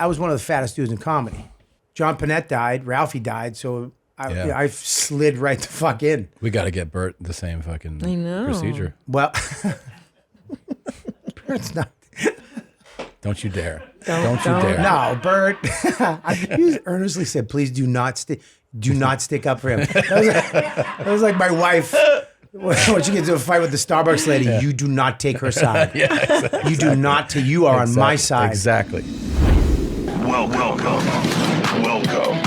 I was one of the fattest dudes in comedy. John Panette died, Ralphie died, so I slid right the fuck in. We got to get Bert the same fucking procedure. Well, Bert's not. Don't you dare. Don't you dare. No, Bert. You earnestly said, please do not stick up for him. That was like my wife. When she gets into a fight with the Starbucks lady, you do not take her side. Exactly. You do not take, you are on my side. Exactly. Welcome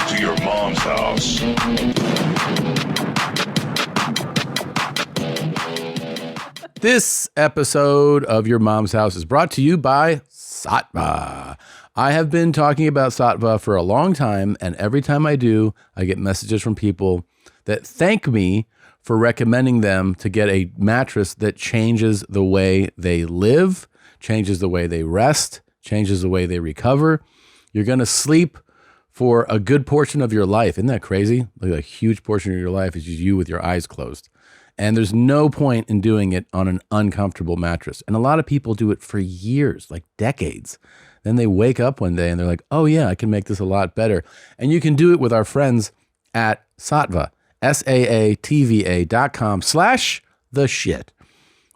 to your mom's house. This episode of Your Mom's House is brought to you by Sattva. I have been talking about Sattva for a long time, and every time I do, I get messages from people that thank me for recommending them to get a mattress that changes the way they live, changes the way they rest, changes the way they recover. You're going to sleep for a good portion of your life. Isn't that crazy? Like a huge portion of your life is just you with your eyes closed. And there's no point in doing it on an uncomfortable mattress. And a lot of people do it for years, like decades. Then they wake up one day and they're like, oh yeah, I can make this a lot better. And you can do it with our friends at Sattva, SAATVA.com/theshit.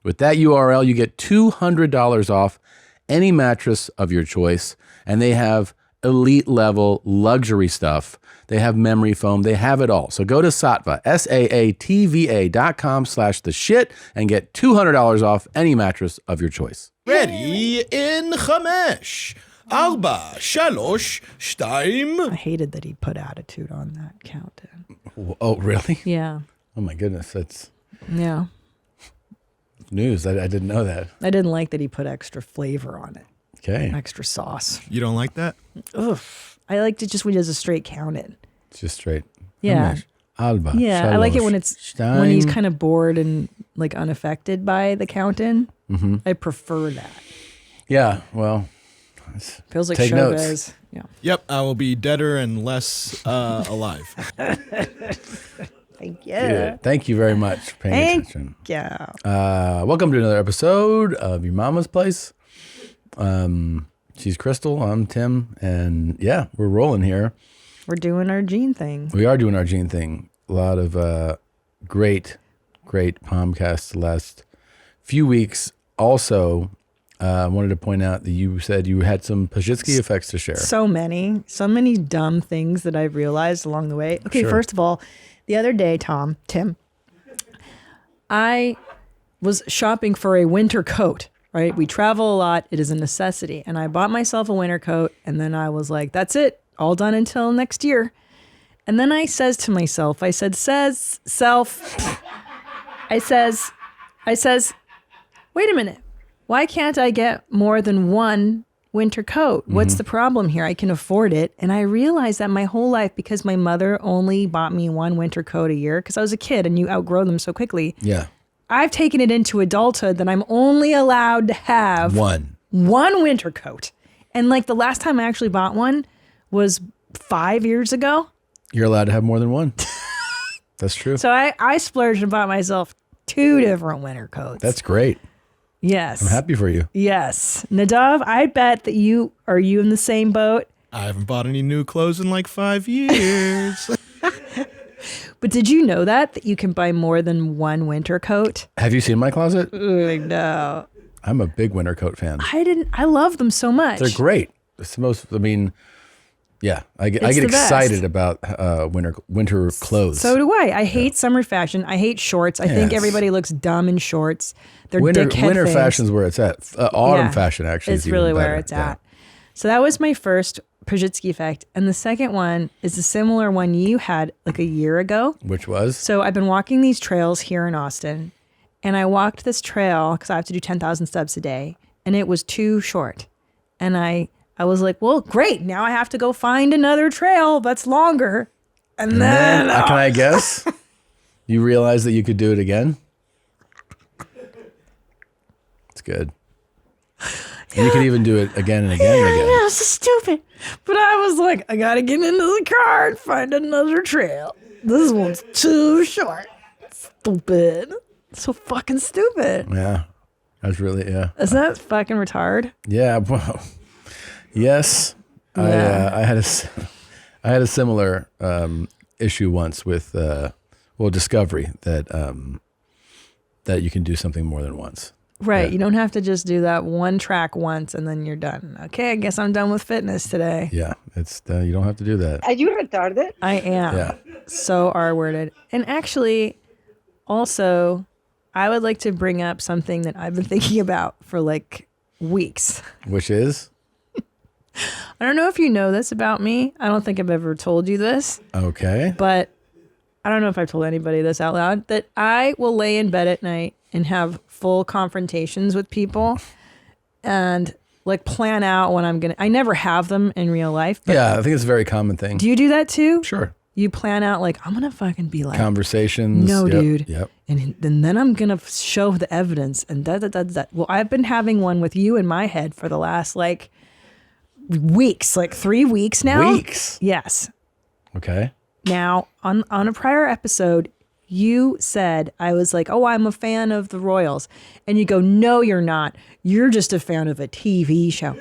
With that URL, you get $200 off any mattress of your choice. And they have elite level luxury stuff. They have memory foam. They have it all. So go to Sattva, SAATVA.com/theshit and get $200 off any mattress of your choice. Ready in 5, 4, 3, 2. I hated that he put attitude on that countdown. Oh, really? Yeah. Oh my goodness. That's Yeah. news. I didn't know that. I didn't like that he put extra flavor on it. Okay. Extra sauce. You don't like that? Ugh. I liked it just when he does a straight count in. It's just straight. Yeah. Alba. Yeah. I like it when it's Stein. when he's kind of bored and like unaffected by the count in. Mm-hmm. I prefer that. Yeah. Well, Feels like take showbiz. notes. Yeah. Yep, I will be deader and less alive. Thank you. Good. Thank you very much for paying attention. Yeah. Welcome to another episode of Your Mama's Place. She's Crystal. I'm Tim. And yeah, we're rolling here. We're doing our gene thing. We are doing our gene thing. A lot of great podcasts the last few weeks. Also, I wanted to point out that you said you had some Pazsitzky Effects to share. So many dumb things that I've realized along the way. Okay, Sure. First of all, the other day, Tim, I was shopping for a winter coat, right? We travel a lot. It is a necessity. And I bought myself a winter coat. And then I was like, that's it. All done until next year. And then I says to myself, I says, wait a minute. Why can't I get more than one winter coat? What's the problem here? I can afford it. And I realized that my whole life, because my mother only bought me one winter coat a year, because I was a kid and you outgrow them so quickly. Yeah. I've taken it into adulthood that I'm only allowed to have One winter coat. And like the last time I actually bought one was 5 years ago. You're allowed to have more than one. That's true. So I splurged and bought myself 2 different winter coats. That's great. Yes. I'm happy for you. Yes. Nadav, I bet that you in the same boat? I haven't bought any new clothes in like 5 years. But did you know that you can buy more than one winter coat? Have you seen my closet? No. I'm a big winter coat fan. I love them so much. They're great. It's the most, yeah, I get excited about winter clothes. So do I. I hate summer fashion. I hate shorts. I think everybody looks dumb in shorts. They're winter things. fashion's where it's at. Autumn fashion actually it's is really even where better. it's at. So that was my first Pazsitzky effect. And the second one is a similar one you had like a year ago. Which was? So I've been walking these trails here in Austin, and I walked this trail because I have to do 10,000 steps a day, and it was too short. And I was like, well, great. Now I have to go find another trail that's longer. And then can I guess? You realized that you could do it again? It's good. And you could even do it again and again and again. Yeah, this is stupid. But I was like, I got to get into the car and find another trail. This one's too short. Stupid. So fucking stupid. Yeah. That's really, yeah. Isn't that fucking retard? Yeah. Well, yes. I had a similar issue once with discovery that you can do something more than once. Right. Yeah. You don't have to just do that one track once and then you're done. Okay, I guess I'm done with fitness today. Yeah, it's you don't have to do that. Are you retarded? I am. Yeah. So R-worded. And actually, also, I would like to bring up something that I've been thinking about for like weeks. Which is? I don't know if you know this about me. I don't think I've ever told you this. Okay. But I don't know if I've told anybody this out loud, that I will lay in bed at night and have full confrontations with people and like plan out when I never have them in real life. But Yeah, I think it's a very common thing. do you do that too? Sure. You plan out like, I'm going to fucking be like, Conversations. no, Yep, dude. Yep. And then I'm going to show the evidence and that. Well, I've been having one with you in my head for the last like weeks, like 3 weeks now. Weeks? Yes. Okay. Now, on a prior episode, you said, I was like, oh, I'm a fan of the Royals. And you go, no, you're not. You're just a fan of a TV show.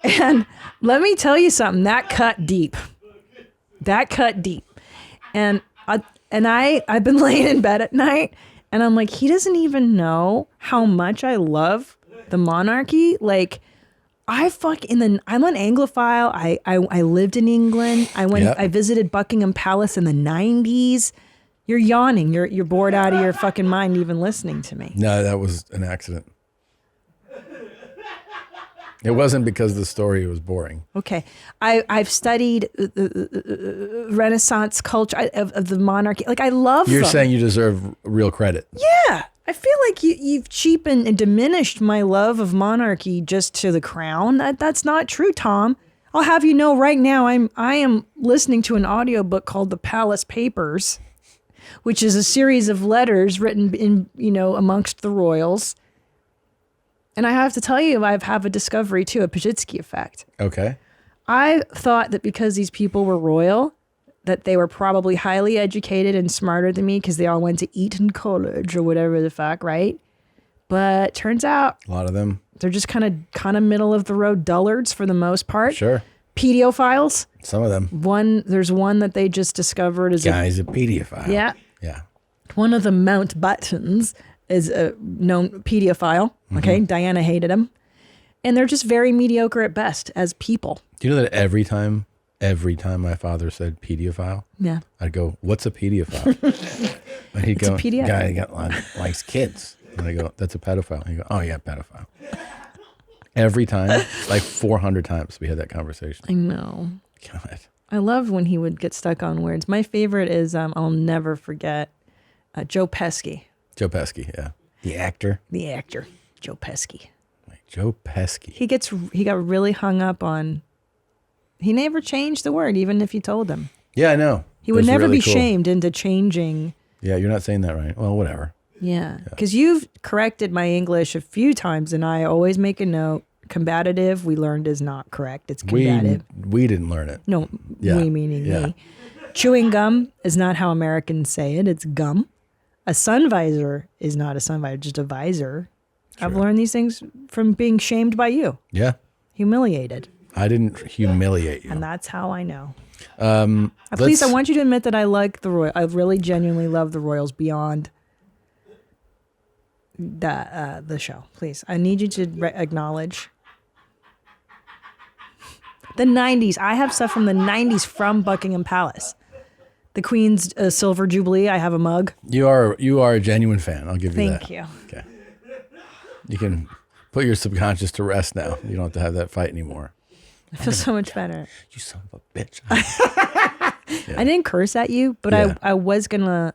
And let me tell you something, that cut deep. That cut deep. And I've been laying in bed at night and I'm like, he doesn't even know how much I love the monarchy. Like, I'm an Anglophile. I lived in England. I visited Buckingham Palace in the 90s. You're yawning. You're bored out of your fucking mind even listening to me. No, that was an accident. It wasn't because the story was boring. Okay. I've studied Renaissance culture of the monarchy. Like, I love You're them. saying you deserve real credit. Yeah. I feel like you've cheapened and diminished my love of monarchy just to the crown. That's not true, Tom. I'll have you know right now I am listening to an audiobook called The Palace Papers, which is a series of letters written in, amongst the royals. And I have to tell you, I have a discovery too, a Pazsitzky effect. Okay. I thought that because these people were royal, that they were probably highly educated and smarter than me because they all went to Eton College or whatever the fuck, right? But turns out A lot of them. they're just kind of middle of the road dullards for the most part. Sure. Pedophiles. Some of them. There's one that they just discovered is Guy's a pedophile. yeah. Yeah. One of the Mountbattens is a known pedophile. Okay, Diana hated him, and they're just very mediocre at best as people. Do you know that every time my father said pedophile, Yeah. I'd go, "What's a pedophile?" And he'd go, a pedophile. "Guy likes kids." And I go, "That's a pedophile." And he'd go, "Oh yeah, pedophile." Every time, like 400 times, we had that conversation. I know. God. I love when he would get stuck on words. My favorite is I'll never forget Joe Pesci, Joe Pesci, yeah, the actor. the actor. Joe Pesci. Like Joe Pesci. He got really hung up on. He never changed the word, even if you told him. Yeah, I know. He would That's never really be cool. shamed into changing. Yeah, you're not saying that right. Well, whatever. Yeah, because you've corrected my English a few times, and I always make a note. Combative, we learned is not correct. It's combative. We didn't learn it. No, Yeah, we meaning yeah. me. Chewing gum is not how Americans say it. It's gum. A sun visor is not a sun visor, just a visor. I've learned these things from being shamed by you, Yeah, humiliated, I didn't humiliate you. and that's how I know. Let's- Please, I want you to admit that I like the Royal. I really genuinely love the Royals beyond the show. Please, I need you to acknowledge the 90s. I have stuff from the 90s from Buckingham Palace. The Queen's Silver Jubilee. I have a mug. You are a genuine fan. I'll give you that. Thank you. Okay. You can put your subconscious to rest now. You don't have to have that fight anymore. I feel so much better. You son of a bitch. I didn't curse at you, but Yeah. I was going to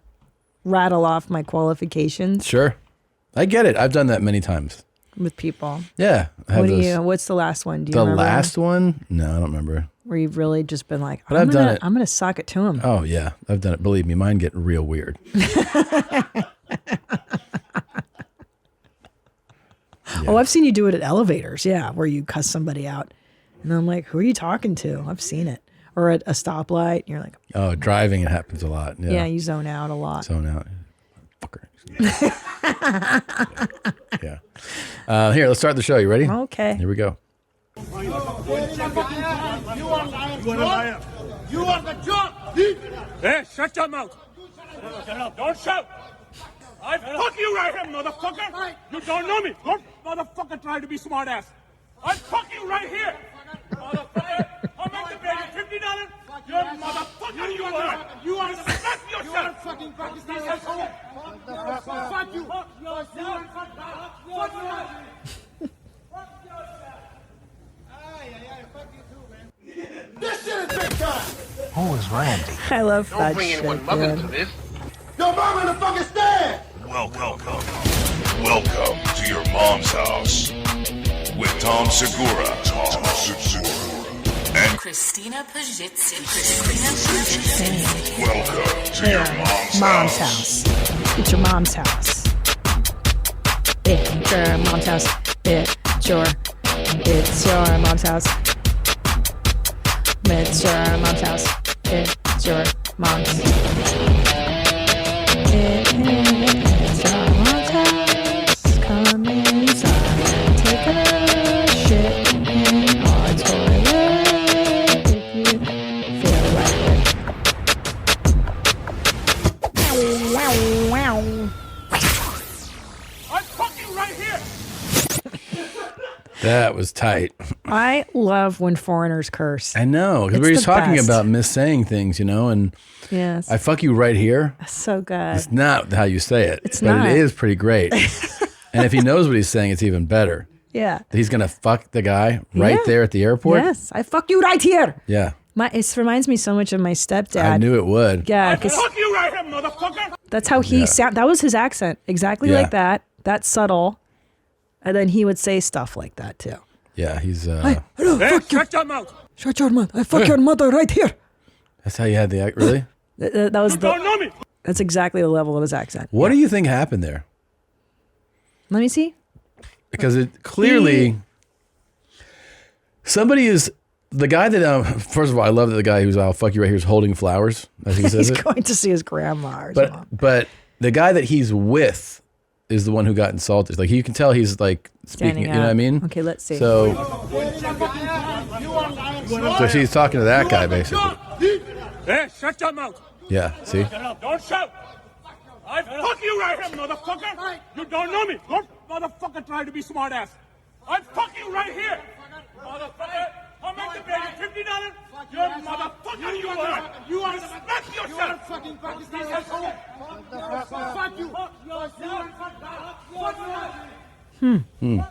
rattle off my qualifications Sure. I get it. I've done that many times. with people. Yeah. I have those. What's the last one? Do you The remember? last one? No, I don't remember. Where you've really just been like, But I've done it. I'm going to sock it to him. Oh, yeah. I've done it. Believe me, mine get real weird. Oh, I've seen you do it at elevators. Yeah. Where you cuss somebody out. And I'm like, who are you talking to? I've seen it. Or at a stoplight. You're like, Oh, driving, it happens a lot. Yeah. yeah, you zone out a lot. Zone out. Fucker. Yeah. Here, let's start the show. You ready? Okay. Here we go. You are the job. Hey, shut your mouth. Don't shout. I fuck you right here, motherfucker. You don't know me. Don't motherfucker try to be smart ass. I fuck you right here. Motherfucker. How much you pay? $50? You're a motherfucker. You are. Respect yourself. You are fucking Pakistani asshole. Fuck you. Fuck yourself. Fuck yourself. This shit is big time! Who is Randy? I love Don't that bring shit, anyone mother dude. to this. Your mom in the fucking stand! Welcome to your mom's house with Tom Segura. And Christina Pazsitzky. Christina Pazsitzky. welcome to your mom's Mom's house. house. It's your mom's house. It's your mom's house. It's your mom's house. It's your mom's house. It's your mom's. It's your mom's house. Come inside. Take a shit in our toilet if you feel like it. Wow, wow. I fuck you right here! That was tight. I love when foreigners curse. I know, because It's we were just the talking best. about missaying things, and Yes. I fuck you right here. So good. It's not how you say it, It's but not. it is pretty great. And if he knows what he's saying, it's even better. Yeah. He's going to fuck the guy right Yeah. there at the airport. Yes. I fuck you right here. Yeah. It reminds me so much of my stepdad. I knew it would. Yeah, I because fuck you right here, motherfucker! that's how he Yeah. sound. That was his accent, exactly Yeah. like that. That's subtle, and then he would say stuff like that too. Yeah, he's. Hey, shut your mouth! Shut your mouth! I fuck your mother right here. That's how you had the act. Really? That was You don't know me! That's exactly the level of his accent. What do you think happened there? Let me see. Because it clearly somebody is the guy that. First of all, I love that the guy who's "I'll fuck you right here" is holding flowers. I think he says He's it. going to see his grandma or something. But the guy that he's with is the one who got insulted. Like you can tell he's like speaking. Standing You know what I up. mean? Okay, let's see. So So she's talking to that guy basically. Hey, shut your mouth! Yeah. See. Don't shout! I fuck you right here, motherfucker! You don't know me! Don't motherfucker try to be smart ass! I fuck you right here! Motherfucker! How much you pay? $50? You're a motherfucker! You are. Respect yourself! You are fucking Pakistani asshole! Fuck you! Fuck yourself! Fuck you!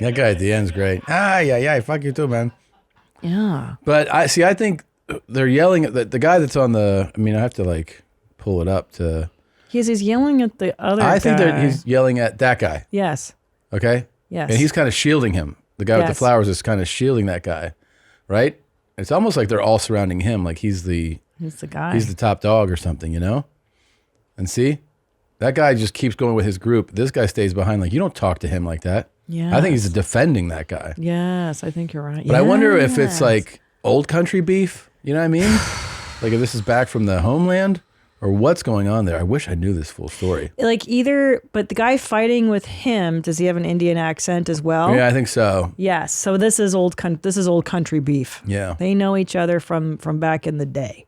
That guy at the end's great. Yeah. Fuck you too, man. Yeah. But I think they're yelling at the guy that's on the. I mean, I have to like pull it up to. He's yelling at the other guy. I think that he's yelling at that guy. Yes. Okay. Yes. And he's kind of shielding him. The guy with the Yes. flowers is kind of shielding that guy, right? It's almost like they're all surrounding him, like he's the guy. he's the top dog or something, And see, that guy just keeps going with his group. This guy stays behind. Like you don't talk to him like that. Yeah. I think he's defending that guy. Yes, I think you're right. But I wonder if it's Yes. like old country beef. You know what I mean? Like if this is back from the homeland or what's going on there. I wish I knew this full story. like either, but the guy fighting with him, does he have an Indian accent as well? Yeah, I think so. Yes. So this is old country beef. Yeah. They know each other from back in the day.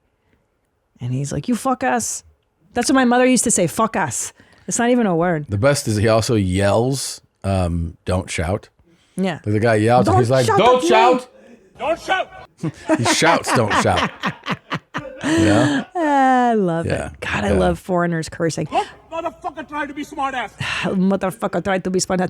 And he's like, "You fuck us." That's what my mother used to say. Fuck us. It's not even a word. The best is he also yells, "Don't shout." Yeah. Like the guy yells, and Don't he's like, shout "Don't at me." shout." Don't shout! He shouts, "Don't shout." Yeah. I love Yeah. it. God, I Yeah. love foreigners cursing. Don't motherfucker try to be smart ass! Motherfucker tried to be smart.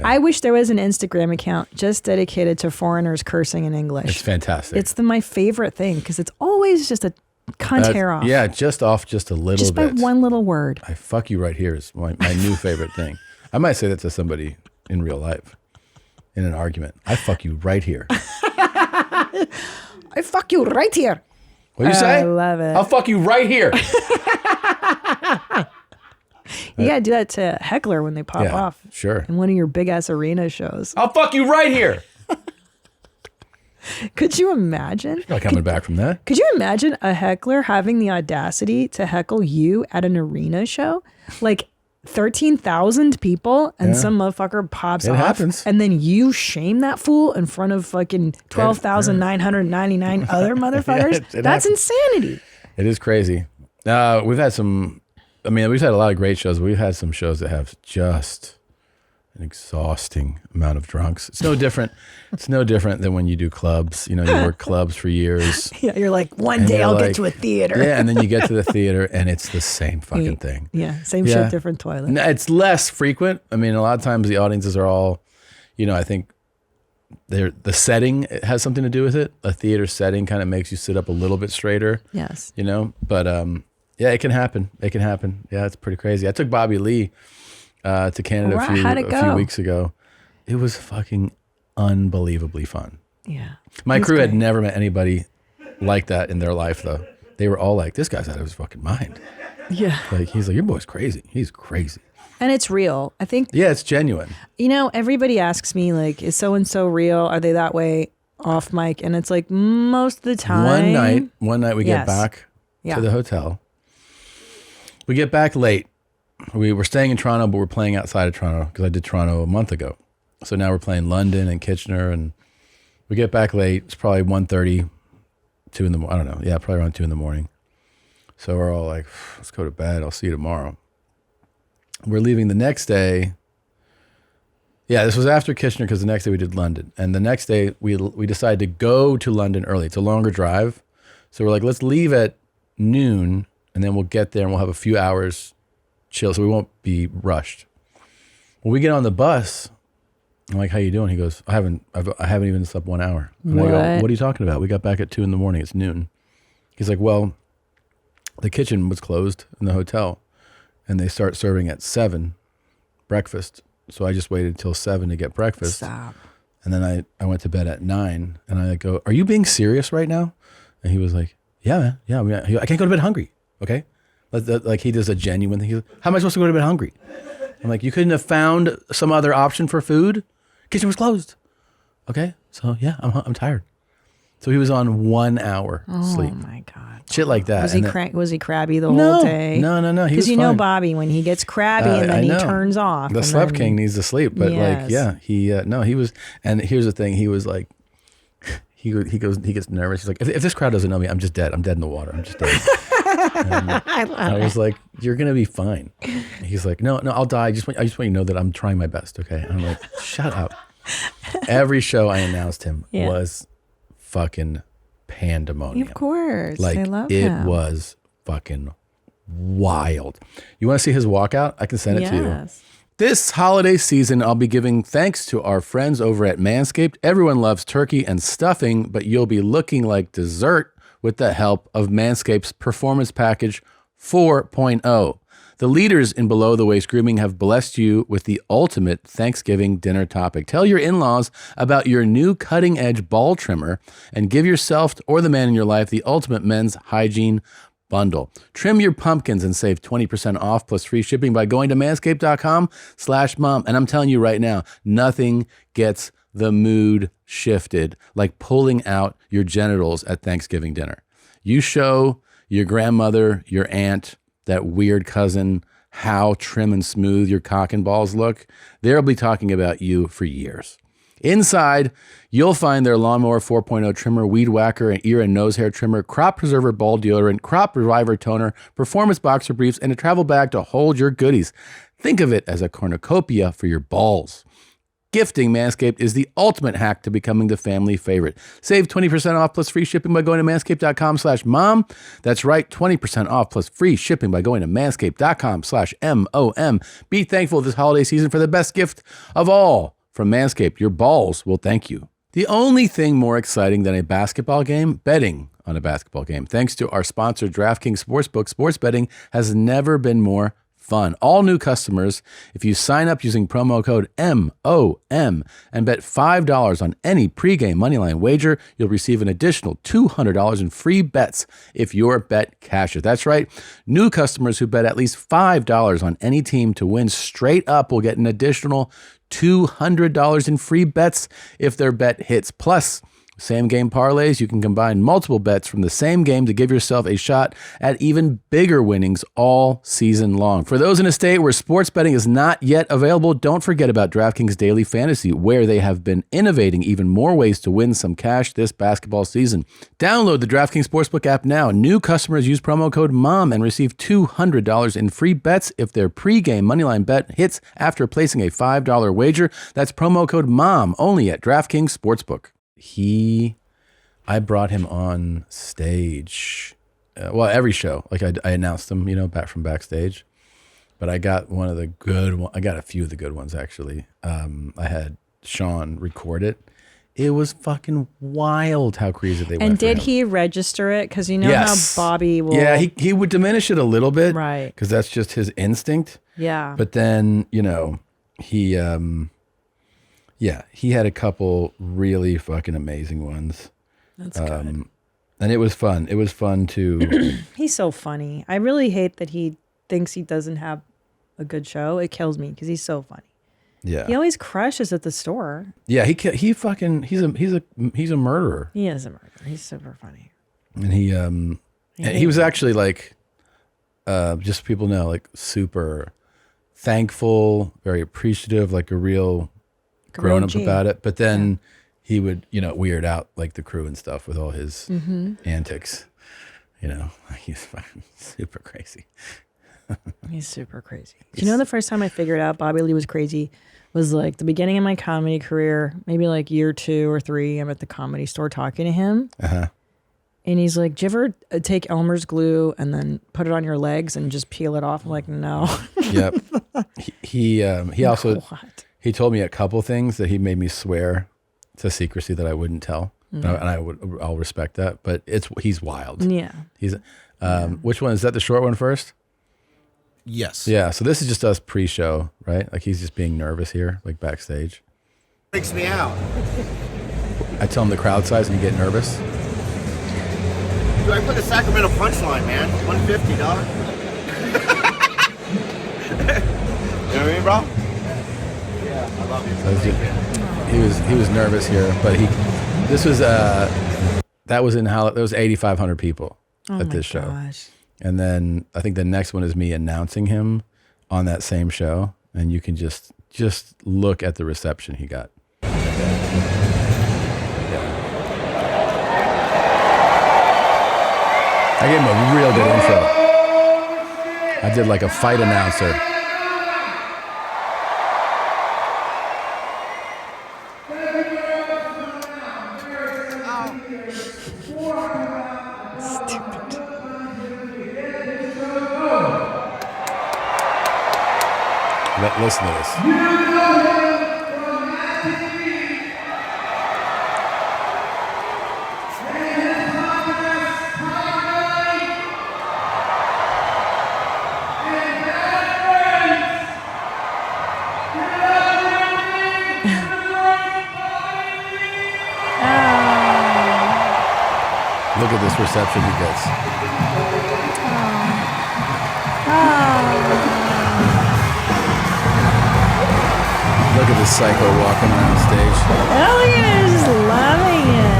I wish there was an Instagram account just dedicated to foreigners cursing in English. It's fantastic. It's my favorite thing because it's always just a cunt hair off. Yeah, just off just a little Just by bit. one little word. I fuck you right here is my new favorite thing. I might say that to somebody in real life in an argument. I fuck you right here. I fuck you right here. What do you say? I love it. I'll fuck you right here. You gotta do that to Heckler when they pop Yeah, off sure. in one of your big ass arena shows. I'll fuck you right here. Could you imagine? Not coming back from that. Could you imagine a heckler having the audacity to heckle you at an arena show? Like 13,000 people and some motherfucker pops It off. happens. And then you shame that fool in front of fucking 12,999 other motherfuckers. it That's happens. insanity. It is crazy. We've had we've had a lot of great shows. We've had some shows that have just an exhausting amount of drunks. It's no different. It's no different than when you do clubs. You work clubs for years. Yeah, you're like, one day I'll get to a theater. Yeah, and then you get to the theater and it's the same fucking thing. Yeah, same shit, different toilet. No, it's less frequent. I mean, a lot of times the audiences are all, I think the setting has something to do with it. A theater setting kind of makes you sit up a little bit straighter. Yes. But yeah, it can happen. It can happen. Yeah, it's pretty crazy. I took Bobby Lee to Canada a few weeks ago. It was fucking unbelievably fun. Yeah. My crew had never met anybody like that in their life, though. They were all like, this guy's out of his fucking mind. Yeah. He's like, your boy's crazy. He's crazy. And it's real. I think. Yeah, it's genuine. Everybody asks me, like, is so-and-so real? Are they that way off mic? And it's like, most of the time. One night we get back to the hotel. We get back late. We were staying in Toronto, but we're playing outside of Toronto because I did Toronto a month ago. So now we're playing London and Kitchener, and we get back late. It's probably 1:30, 2 in the morning. I don't know. Yeah, probably around 2 in the morning. So we're all like, let's go to bed. I'll see you tomorrow. We're leaving the next day. Yeah, this was after Kitchener because the next day we did London. And the next day we decided to go to London early. It's a longer drive. So we're like, let's leave at noon and then we'll get there and we'll have a few hours chill so we won't be rushed. When we get on the bus, I'm like, how you doing? He goes, I haven't even slept 1 hour. And I go, what are you talking about? We got back at 2 in the morning. It's noon. He's like, well, the kitchen was closed in the hotel and they start serving at 7 breakfast. So I just waited till 7 to get breakfast. Stop. And then I went to bed at 9 and I go, are you being serious right now? And he was like, yeah, man. Yeah. I can't go to bed hungry. Okay. Like he does a genuine thing. He's like, how am I supposed to go to bed hungry? I'm like, you couldn't have found some other option for food? Kitchen was closed. Okay. So yeah, I'm tired. So he was on 1 hour sleep. Oh my God. Shit like that. Was he crabby the whole day? No. Because you know Bobby, when he gets crabby and then he turns off. The slept king needs to sleep. But he was, and here's the thing. He was like, he gets nervous. He's like, if this crowd doesn't know me, I'm just dead. I'm dead in the water. I'm just dead. I was like, you're going to be fine. He's like, no, I'll die. I just want you to know that I'm trying my best. Okay. And I'm like, shut up. Every show I announced him was fucking pandemonium. Of course. Like, I love it him. was fucking wild. You want to see his walkout? I can send it to you. This holiday season, I'll be giving thanks to our friends over at Manscaped. Everyone loves turkey and stuffing, but you'll be looking like dessert with the help of Manscaped's Performance Package 4.0. The leaders in below-the-waist grooming have blessed you with the ultimate Thanksgiving dinner topic. Tell your in-laws about your new cutting-edge ball trimmer and give yourself or the man in your life the ultimate men's hygiene bundle. Trim your pumpkins and save 20% off plus free shipping by going to manscaped.com/mom. And I'm telling you right now, nothing gets the mood shifted like pulling out your genitals at Thanksgiving dinner. You show your grandmother, your aunt, that weird cousin, how trim and smooth your cock and balls look. They'll be talking about you for years. Inside, you'll find their Lawnmower 4.0 trimmer, Weed Whacker, and ear and nose hair trimmer, Crop Preserver ball deodorant, Crop Reviver toner, Performance boxer briefs, and a travel bag to hold your goodies. Think of it as a cornucopia for your balls. Gifting Manscaped is the ultimate hack to becoming the family favorite. Save 20% off plus free shipping by going to manscaped.com/mom. That's right, 20% off plus free shipping by going to manscaped.com/MOM. Be thankful this holiday season for the best gift of all from Manscaped. Your balls will thank you. The only thing more exciting than a basketball game, betting on a basketball game. Thanks to our sponsor, DraftKings Sportsbook, sports betting has never been more fun. All new customers, if you sign up using promo code MOM and bet $5 on any pregame moneyline wager, you'll receive an additional $200 in free bets if your bet cashes. That's right. New customers who bet at least $5 on any team to win straight up will get an additional $200 in free bets if their bet hits. Plus, Same game parlays, you can combine multiple bets from the same game to give yourself a shot at even bigger winnings all season long. For those in a state where sports betting is not yet available, don't forget about DraftKings Daily Fantasy, where they have been innovating even more ways to win some cash this basketball season. Download the DraftKings Sportsbook app now. New customers use promo code MOM and receive $200 in free bets if their pregame moneyline bet hits after placing a $5 wager. That's promo code MOM only at DraftKings Sportsbook. I brought him on stage. Every show. Like I announced him, back from backstage. But I got one of the good ones. I got a few of the good ones, actually. I had Sean record it. It was fucking wild how crazy they went. And did he register it? Because Yes. how Bobby will. Yeah, he would diminish it a little bit. Right. Because that's just his instinct. Yeah. But then, he had a couple really fucking amazing ones. That's good. And it was fun. It was fun to... He's so funny. I really hate that he thinks he doesn't have a good show. It kills me because he's so funny. Yeah. He always crushes at the store. Yeah, he's a murderer. He is a murderer. He's super funny. And he was actually like, just so people know, like super thankful, very appreciative, like a real grown up G. about it. But then he would, weird out like the crew and stuff with all his antics. He's fucking super crazy. He's super crazy. Do you know the first time I figured out Bobby Lee was crazy was like the beginning of my comedy career, maybe like year 2 or 3. I'm at the Comedy Store talking to him. Uh-huh. And he's like, "Do you ever take Elmer's glue and then put it on your legs and just peel it off?" I'm like, "No." Yep. He also, What? he told me a couple things that he made me swear to secrecy that I wouldn't tell. And I'll respect that, but he's wild. Yeah. He's, which one is that? The short one first? Yes. Yeah. So this is just us pre-show, right? Like he's just being nervous here, like backstage. Freaks me out. I tell him the crowd size and you get nervous. Dude, I put the Sacramento punchline, man. 150, dog. You know what I mean, bro? Yeah, I love you. So he was nervous here, but that was 8,500 people at this show. Gosh. And then I think the next one is me announcing him on that same show, and you can just look at the reception he got. I gave him a real good intro. I did like a fight announcer. Listen to this. Look at this reception he gets. Look at this psycho walking around stage. Elliot is loving it.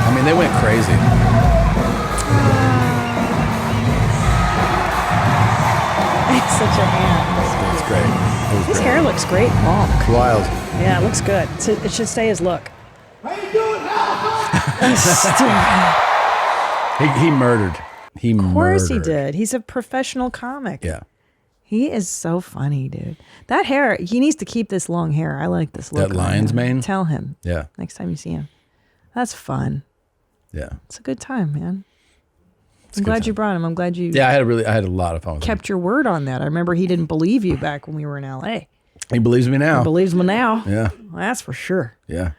I mean, they went crazy. He's such a hand. It's great. It was His great. hair looks great, long. Wild. Yeah, it looks good. It should stay his look. He murdered. Of course he did. He's a professional comic. Yeah. He is so funny, dude. That hair, he needs to keep this long hair. I like this look. That on lion's him. mane? Tell him Yeah. next time you see him. That's fun. Yeah. It's a good time, man. It's a I'm good glad time. you brought him. I'm glad you Yeah, I had a lot of fun with him. kept your word on that. I remember he didn't believe you back when we were in LA. He believes me now. He believes me now. Yeah. Well, that's for sure. Yeah.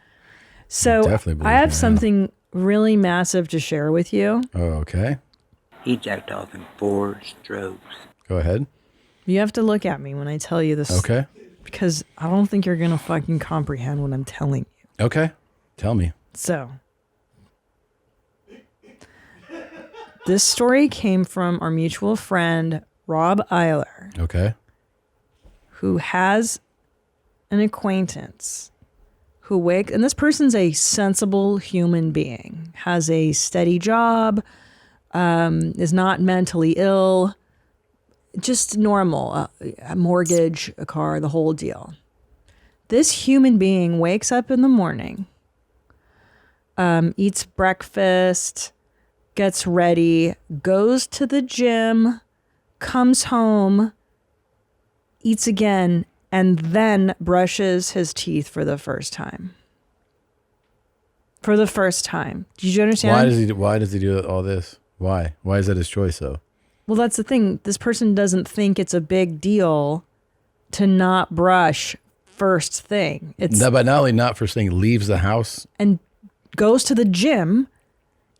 So definitely believes I me have now. something really massive to share with you. Oh, okay. He jacked off in 4 strokes. Go ahead. You have to look at me when I tell you this. Okay. Because I don't think you're going to fucking comprehend what I'm telling you. Okay. Tell me. So, this story came from our mutual friend, Rob Eiler, Okay. who has an acquaintance who wakes, and this person's a sensible human being, has a steady job, is not mentally ill, just normal, a mortgage, a car, the whole deal. This human being wakes up in the morning, eats breakfast, gets ready, goes to the gym, comes home, eats again, and then brushes his teeth for the first time. For the first time. Did you understand? Why does he do all this? Why? Why is that his choice though? Well, that's the thing. This person doesn't think it's a big deal to not brush first thing. But not only not first thing, leaves the house and goes to the gym,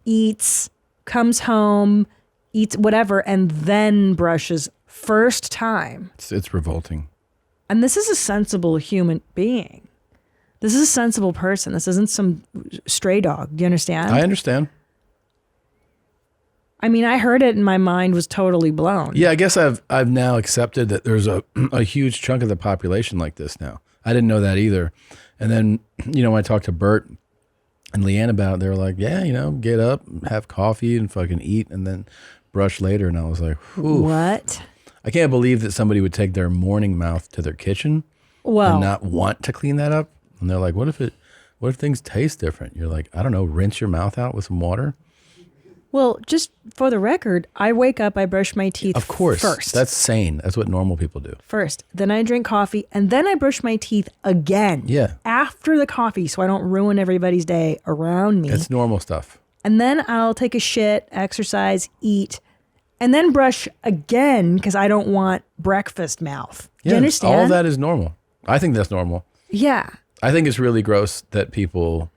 eats, comes home, eats whatever, and then brushes first time. It's revolting. And this is a sensible human being. This is a sensible person. This isn't some stray dog. Do you understand? I understand. I mean, I heard it and my mind was totally blown. Yeah, I guess I've now accepted that there's a huge chunk of the population like this now. I didn't know that either. And then, when I talked to Bert and Leanne about it, they were like, yeah, get up, have coffee and fucking eat and then brush later. And I was like, whew. What? I can't believe that somebody would take their morning mouth to their kitchen and not want to clean that up. And they're like, what if things taste different? You're like, I don't know, rinse your mouth out with some water. Well, just for the record, I wake up, I brush my teeth of course, first. That's sane. That's what normal people do. First. Then I drink coffee, and then I brush my teeth again. Yeah. After the coffee, so I don't ruin everybody's day around me. It's normal stuff. And then I'll take a shit, exercise, eat, and then brush again because I don't want breakfast mouth. Do you understand? All of that is normal. I think that's normal. Yeah. I think it's really gross that people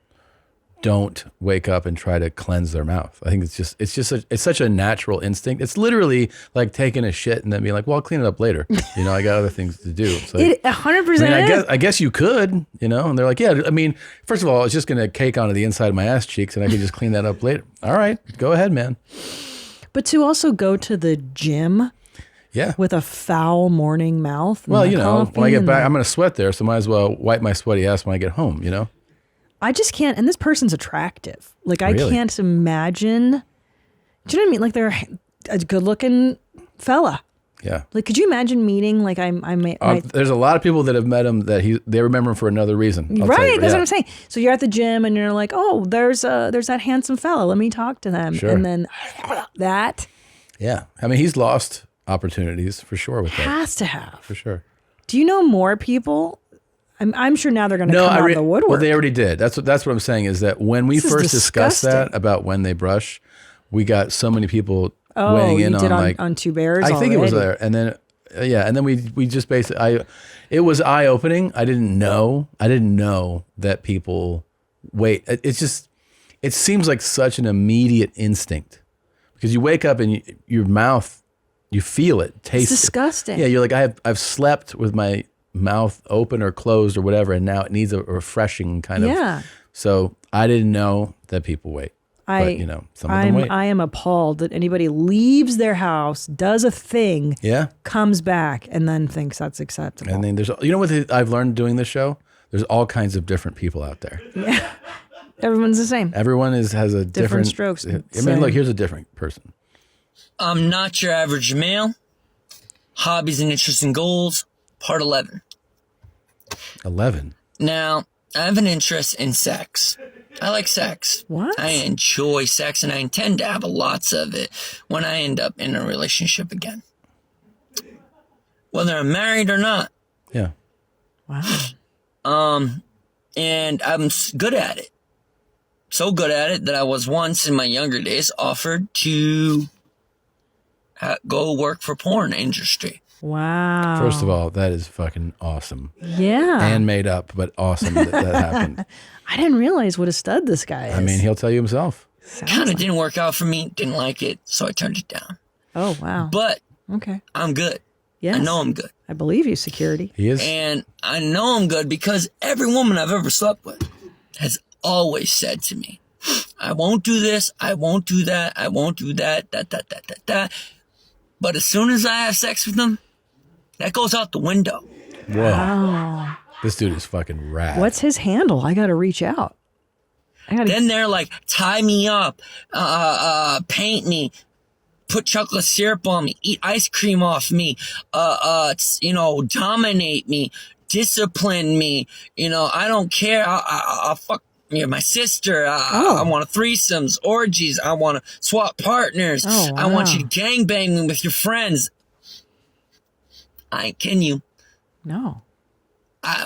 don't wake up and try to cleanse their mouth. I think it's such a natural instinct. It's literally like taking a shit and then being like, well, I'll clean it up later. I got other things to do. It's like, it 100% I guess you could, and they're like, yeah, I mean, first of all, it's just going to cake onto the inside of my ass cheeks and I can just clean that up later. All right, go ahead, man. But to also go to the gym with a foul morning mouth. Well, when I get back, I'm going to sweat there. So might as well wipe my sweaty ass when I get home, I just can't, and this person's attractive. Like, I can't imagine, do you know what I mean? Like, they're a good-looking fella. Yeah. Like, could you imagine meeting, like, there's a lot of people that have met him that they remember him for another reason. Right, that's what I'm saying. So you're at the gym, and you're like, oh, there's that handsome fella. Let me talk to them. Sure. And then that. Yeah. I mean, he's lost opportunities for sure with that. Has to have. For sure. Do you know more people? I'm sure now they're going to come out of the woodwork. Well, they already did. That's what I'm saying is that when we first discussed that about when they brush, we got so many people weighing in on Two Bears. I think it was there, and then and then we just basically it was eye opening. I didn't know that people wait. It seems like such an immediate instinct because you wake up and your mouth, you feel it, taste. It's disgusting. Yeah, you're like I've slept with my mouth open or closed or whatever, and now it needs a refreshing kind of. Yeah. So I didn't know that people wait. But, some of them wait. I am appalled that anybody leaves their house, does a thing, comes back, and then thinks that's acceptable. And then there's, what I've learned doing this show? There's all kinds of different people out there. Yeah. Everyone's the same. Everyone has a different strokes. I mean, look, here's a different person. I'm not your average male. Hobbies and interests and goals, part 11. 11. Now, I have an interest in sex. I like sex. What? I enjoy sex, and I intend to have lots of it when I end up in a relationship again. Whether I'm married or not. Yeah. Wow. And I'm good at it. So good at it that I was once in my younger days offered to go work for porn industry. Wow. First of all, that is fucking awesome. Yeah. And made up, but awesome that happened. I didn't realize what a stud this guy is. I mean, he'll tell you himself. Kind of didn't work out for me. Didn't like it, so I turned it down. Oh, wow. But okay, I'm good. Yes. I know I'm good. I believe you, security. He is. And I know I'm good because every woman I've ever slept with has always said to me, I won't do this, I won't do that, I won't do that. But as soon as I have sex with them, that goes out the window. Whoa. Wow. This dude is fucking rad. What's his handle? I got to reach out. Then they're like, tie me up, paint me, put chocolate syrup on me, eat ice cream off me, dominate me, discipline me. I don't care. I'll fuck my sister. I want threesomes, orgies. I want to swap partners. Oh, wow. I want you to gangbang me with your friends. I ain't kidding you. No.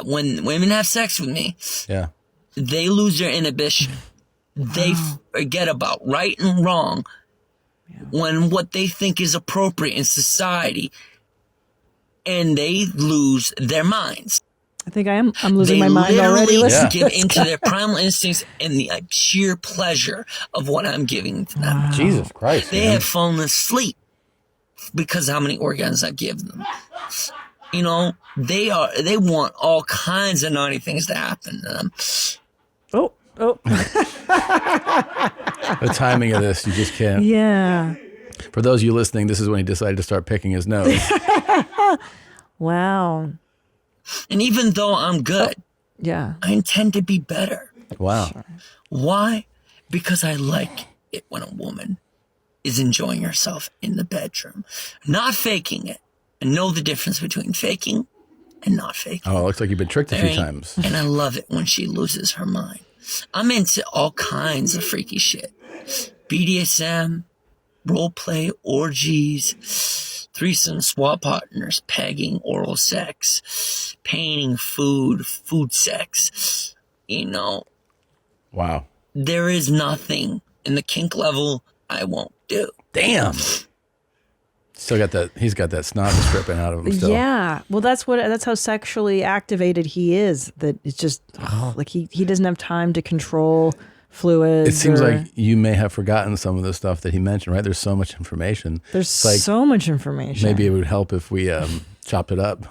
When women have sex with me, Yeah. they lose their inhibition. They forget about right and wrong when what they think is appropriate in society, and they lose their minds. I think I'm losing my mind already. They Listen literally to give into their primal instincts and the sheer pleasure of what I'm giving to them. Jesus Christ. They man. have fallen asleep because of how many orgasms I give them. They want all kinds of naughty things to happen to them. Oh. The timing of this, you just can't. Yeah. For those of you listening, this is when he decided to start picking his nose. Wow. And even though I'm good, Yeah. I intend to be better. Wow. Why? Because I like it when a woman is enjoying herself in the bedroom, not faking it. I know the difference between faking and not faking. Oh, it looks like you've been tricked a few times. And I love it when she loses her mind. I'm into all kinds of freaky shit. BDSM, role play, orgies, threesome, swap partners, pegging, oral sex, painting, food sex. Wow. There is nothing in the kink level I won't do. Damn. He's got that snot dripping out of him still. Yeah. Well, that's how sexually activated he is. That it's just like he doesn't have time to control fluids. It seems like you may have forgotten some of the stuff that he mentioned, right? There's so much information. There's so much information. Maybe it would help if we chopped it up.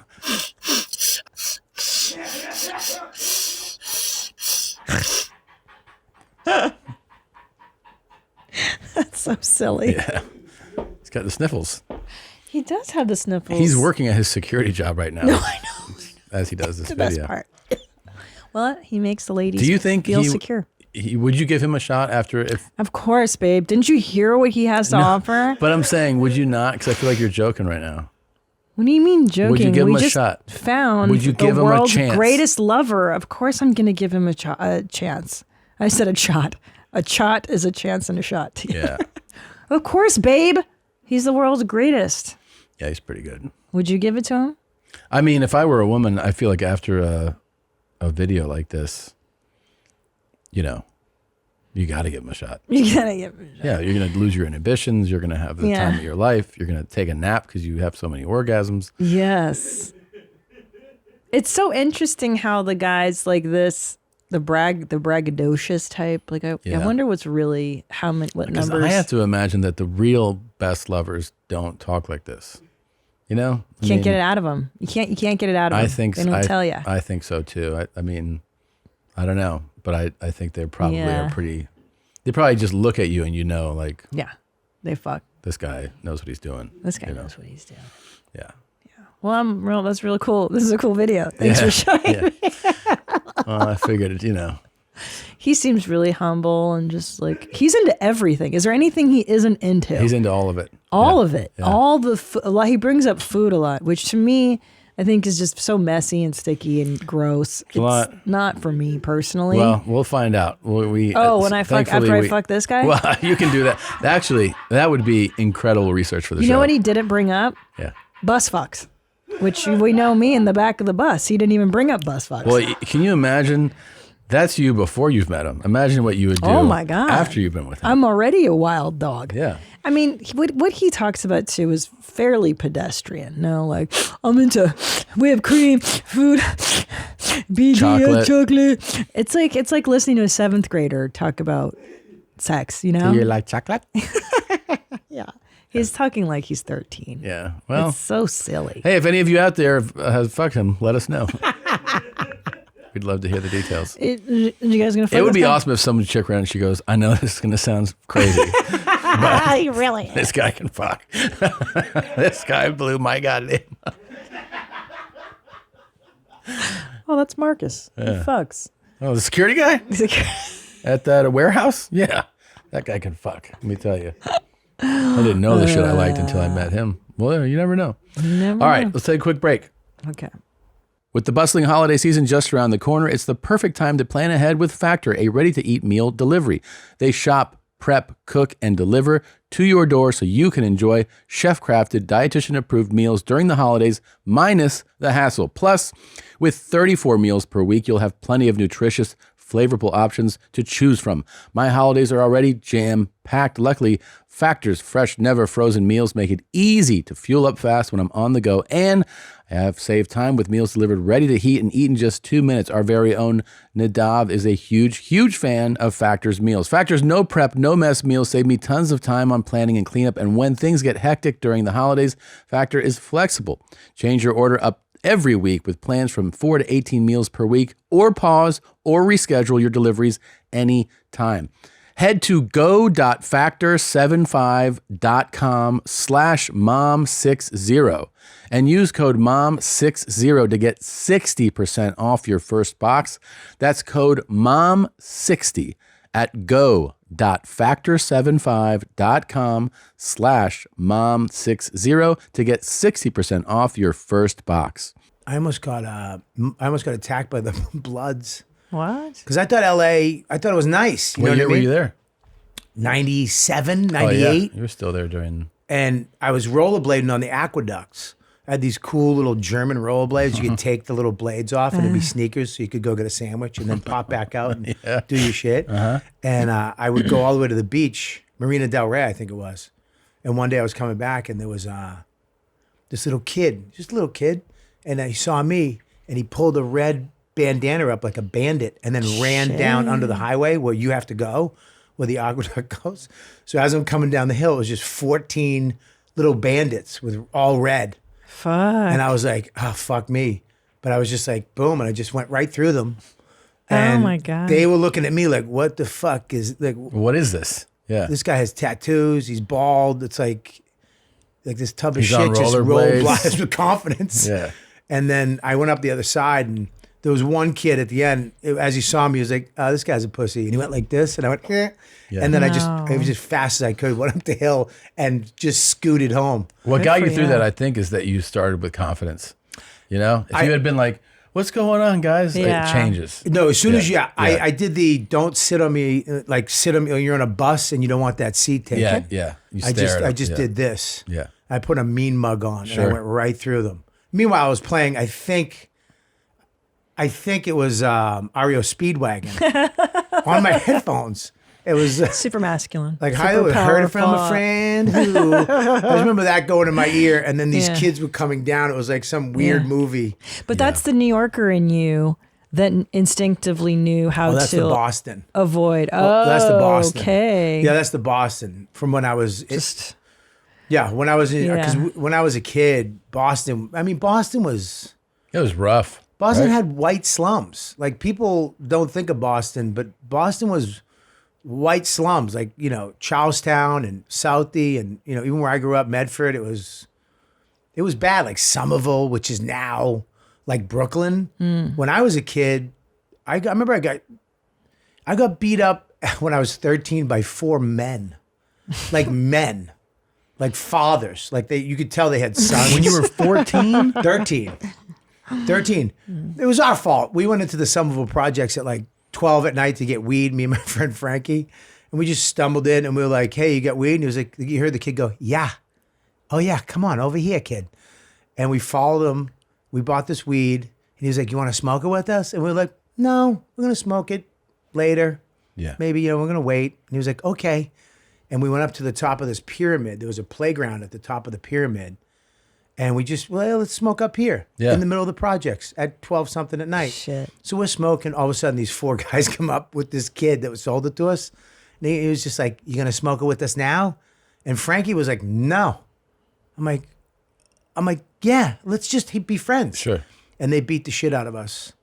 That's so silly. Yeah. He's got the sniffles. He does have the sniffles. He's working at his security job right now. No, I know. As he does this the video. best part. Well, he makes the ladies Do you think feel secure. Would you give him a shot after if? Of course, babe. Didn't you hear what he has to offer? But I'm saying, would you not? Because I feel like you're joking right now. What do you mean joking? Would you give him we a just shot? Found Would you give the him a world's chance? greatest lover. Of course, I'm going to give him a chance. I said a shot. A shot is a chance and a shot. Yeah. Of course, babe. He's the world's greatest. Yeah, he's pretty good. Would you give it to him? I mean, if I were a woman, I feel like after a video like this, you got to give him a shot. You got to give him a shot. Yeah, you're going to lose your inhibitions. You're going to have the time of your life. You're going to take a nap because you have so many orgasms. Yes. It's so interesting how the guys like this, the braggadocious type, like I wonder what's really, what numbers. I have to imagine that the real best lovers don't talk like this. Can't get it out of them. You can't get it out of them. I think they don't tell you. I think so too. I mean, I don't know, but I think they probably are pretty. They probably just look at you and like, yeah, they fuck. This guy knows what he's doing. This guy knows what he's doing. Yeah. Well, that's really cool. This is a cool video. Thanks for showing me. Well, I figured He seems really humble and just like he's into everything. Is there anything he isn't into? He's into all of it. All of it. Yeah. All the he brings up food a lot, which to me I think is just so messy and sticky and gross. It's not for me personally. Well, we'll find out. When I fuck this guy? Well, you can do that. Actually, that would be incredible research for the show. You know what he didn't bring up? Yeah. Bus fucks. Which we know me in the back of the bus. He didn't even bring up bus fucks. Well, can you imagine? That's you before you've met him. Imagine what you would do after you've been with him. I'm already a wild dog. Yeah. I mean, what he talks about too is fairly pedestrian. No, like, I'm into whipped cream, food, chocolate. It's like listening to a 7th grader talk about sex, Do you like chocolate? Yeah. He's talking like he's 13. Yeah. Well, it's so silly. Hey, if any of you out there have fucked him, let us know. We'd love to hear the details. You guys gonna? It would be awesome if some chick ran and she goes, "I know this is gonna sound crazy, but really, this guy can fuck. This guy blew my goddamn." Well, that's Marcus. He fucks. Oh, the security guy at that warehouse. Yeah, that guy can fuck. Let me tell you. I didn't know the shit I liked until I met him. Well, you never know. All right, let's take a quick break. Okay. With the bustling holiday season just around the corner, it's the perfect time to plan ahead with Factor, a ready-to-eat meal delivery. They shop, prep, cook, and deliver to your door so you can enjoy chef-crafted, dietitian-approved meals during the holidays, minus the hassle. Plus, with 34 meals per week, you'll have plenty of nutritious, flavorful options to choose from. My holidays are already jam-packed. Luckily, Factor's fresh, never frozen meals make it easy to fuel up fast when I'm on the go. And I have saved time with meals delivered ready to heat and eat in just 2 minutes. Our very own Nadav is a huge fan of Factor's meals. Factor's no prep, no mess meals save me tons of time on planning and cleanup. And when things get hectic during the holidays, Factor is flexible. Change your order up every week with plans from 4 to 18 meals per week, or pause or reschedule your deliveries anytime. Head to go.factor75.com/mom60 and use code MOM60 to get 60% off your first box. That's code MOM60 at go.factor75.com/mom60 to get 60% off your first box. I almost got attacked by the Bloods. What? Because I thought it was nice. You know What what year I mean? were you there? 97, Oh, 98. yeah. You were still there during... And I was rollerblading on the aqueducts. I had these cool little German rollerblades. You could take the little blades off and it'd be sneakers so you could go get a sandwich and then pop back out and do your shit. And I would go all the way to the beach, Marina Del Rey, I think it was. And one day I was coming back and there was this little kid, just a little kid. And he saw me and he pulled a red bandana up like a bandit and then ran down under the highway where you have to go, where the aqueduct goes. So as I'm coming down the hill, it was just 14 little bandits with all red. Fuck. And I was like, oh, fuck me. But I was just like, boom. And I just went right through them. And oh my God. They were looking at me like, what the fuck is, like, what is this? Yeah. This guy has tattoos. He's bald. It's like this tub of He's on shit just rolled rollerblades. blast with confidence. Yeah. And then I went up the other side and there was one kid at the end, as he saw me, he was like, oh, this guy's a pussy. And he went like this, and I went, eh. Yeah. And then it was just fast as I could, went up the hill and just scooted home. What Good got for you through you. that, I think, is that you started with confidence. You know? If you had been like, what's going on, guys? Yeah. It changes. No, as soon as Yeah. I did the don't sit on me, like sit on me, you're on a bus and you don't want that seat taken. Yeah, yeah. You I stare at just them. did this. Yeah. I put a mean mug on and I Sure. went right through them. Meanwhile, I was playing, I think it was REO Speedwagon on my headphones. It was Super masculine. like, Super I heard it from a powerful. friend who. I just remember that going in my ear, and then these Yeah. kids were coming down. It was like some weird movie. But that's the New Yorker in you that instinctively knew how Oh, that's to the Boston. avoid. Oh, that's the Boston. Okay. Yeah, that's the Boston from when I was. Just when I was because Yeah. when I was a kid, Boston. I mean, Boston was. It was rough. Boston right? had white slums. Like, people don't think of Boston, but Boston was white slums. Like, Charlestown and Southie, and even where I grew up, Medford. It was bad. Like Somerville, which is now like Brooklyn. When I was a kid, I remember I got beat up when I was 13 by 4 men, like men, like fathers. Like you could tell they had sons. When you were 14? 13. It was our fault. We went into the Somerville projects at like 12 at night to get weed, me and my friend Frankie. And we just stumbled in and we were like, hey, you got weed? And he was like, you heard the kid go, yeah. Oh, yeah, come on, over here, kid. And we followed him. We bought this weed. And he was like, you want to smoke it with us? And we were like, no, we're going to smoke it later. Yeah. Maybe, we're going to wait. And he was like, okay. And we went up to the top of this pyramid. There was a playground at the top of the pyramid. And we just, let's smoke up here in the middle of the projects at 12 something at night. Shit. So we're smoking. All of a sudden, these 4 guys come up with this kid that sold it to us. And he was just like, you going to smoke it with us now? And Frankie was like, no. I'm like, yeah, let's just be friends. Sure. And they beat the shit out of us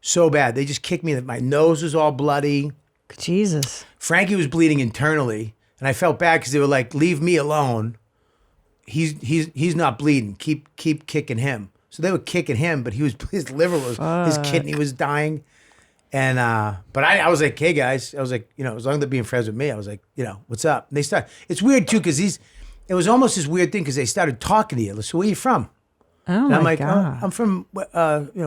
so bad. They just kicked me. My nose was all bloody. Jesus. Frankie was bleeding internally. And I felt bad because they were like, leave me alone. He's not bleeding. Keep kicking him. So they were kicking him, but his liver was, his kidney was dying. And, but I was like, hey guys, I was like, you know, as long as they're being friends with me, I was like, you know, what's up? And they started, it's weird too, because it was almost this weird thing because they started talking to you. So where are you from? Oh, and I'm my like, God. oh, I'm from,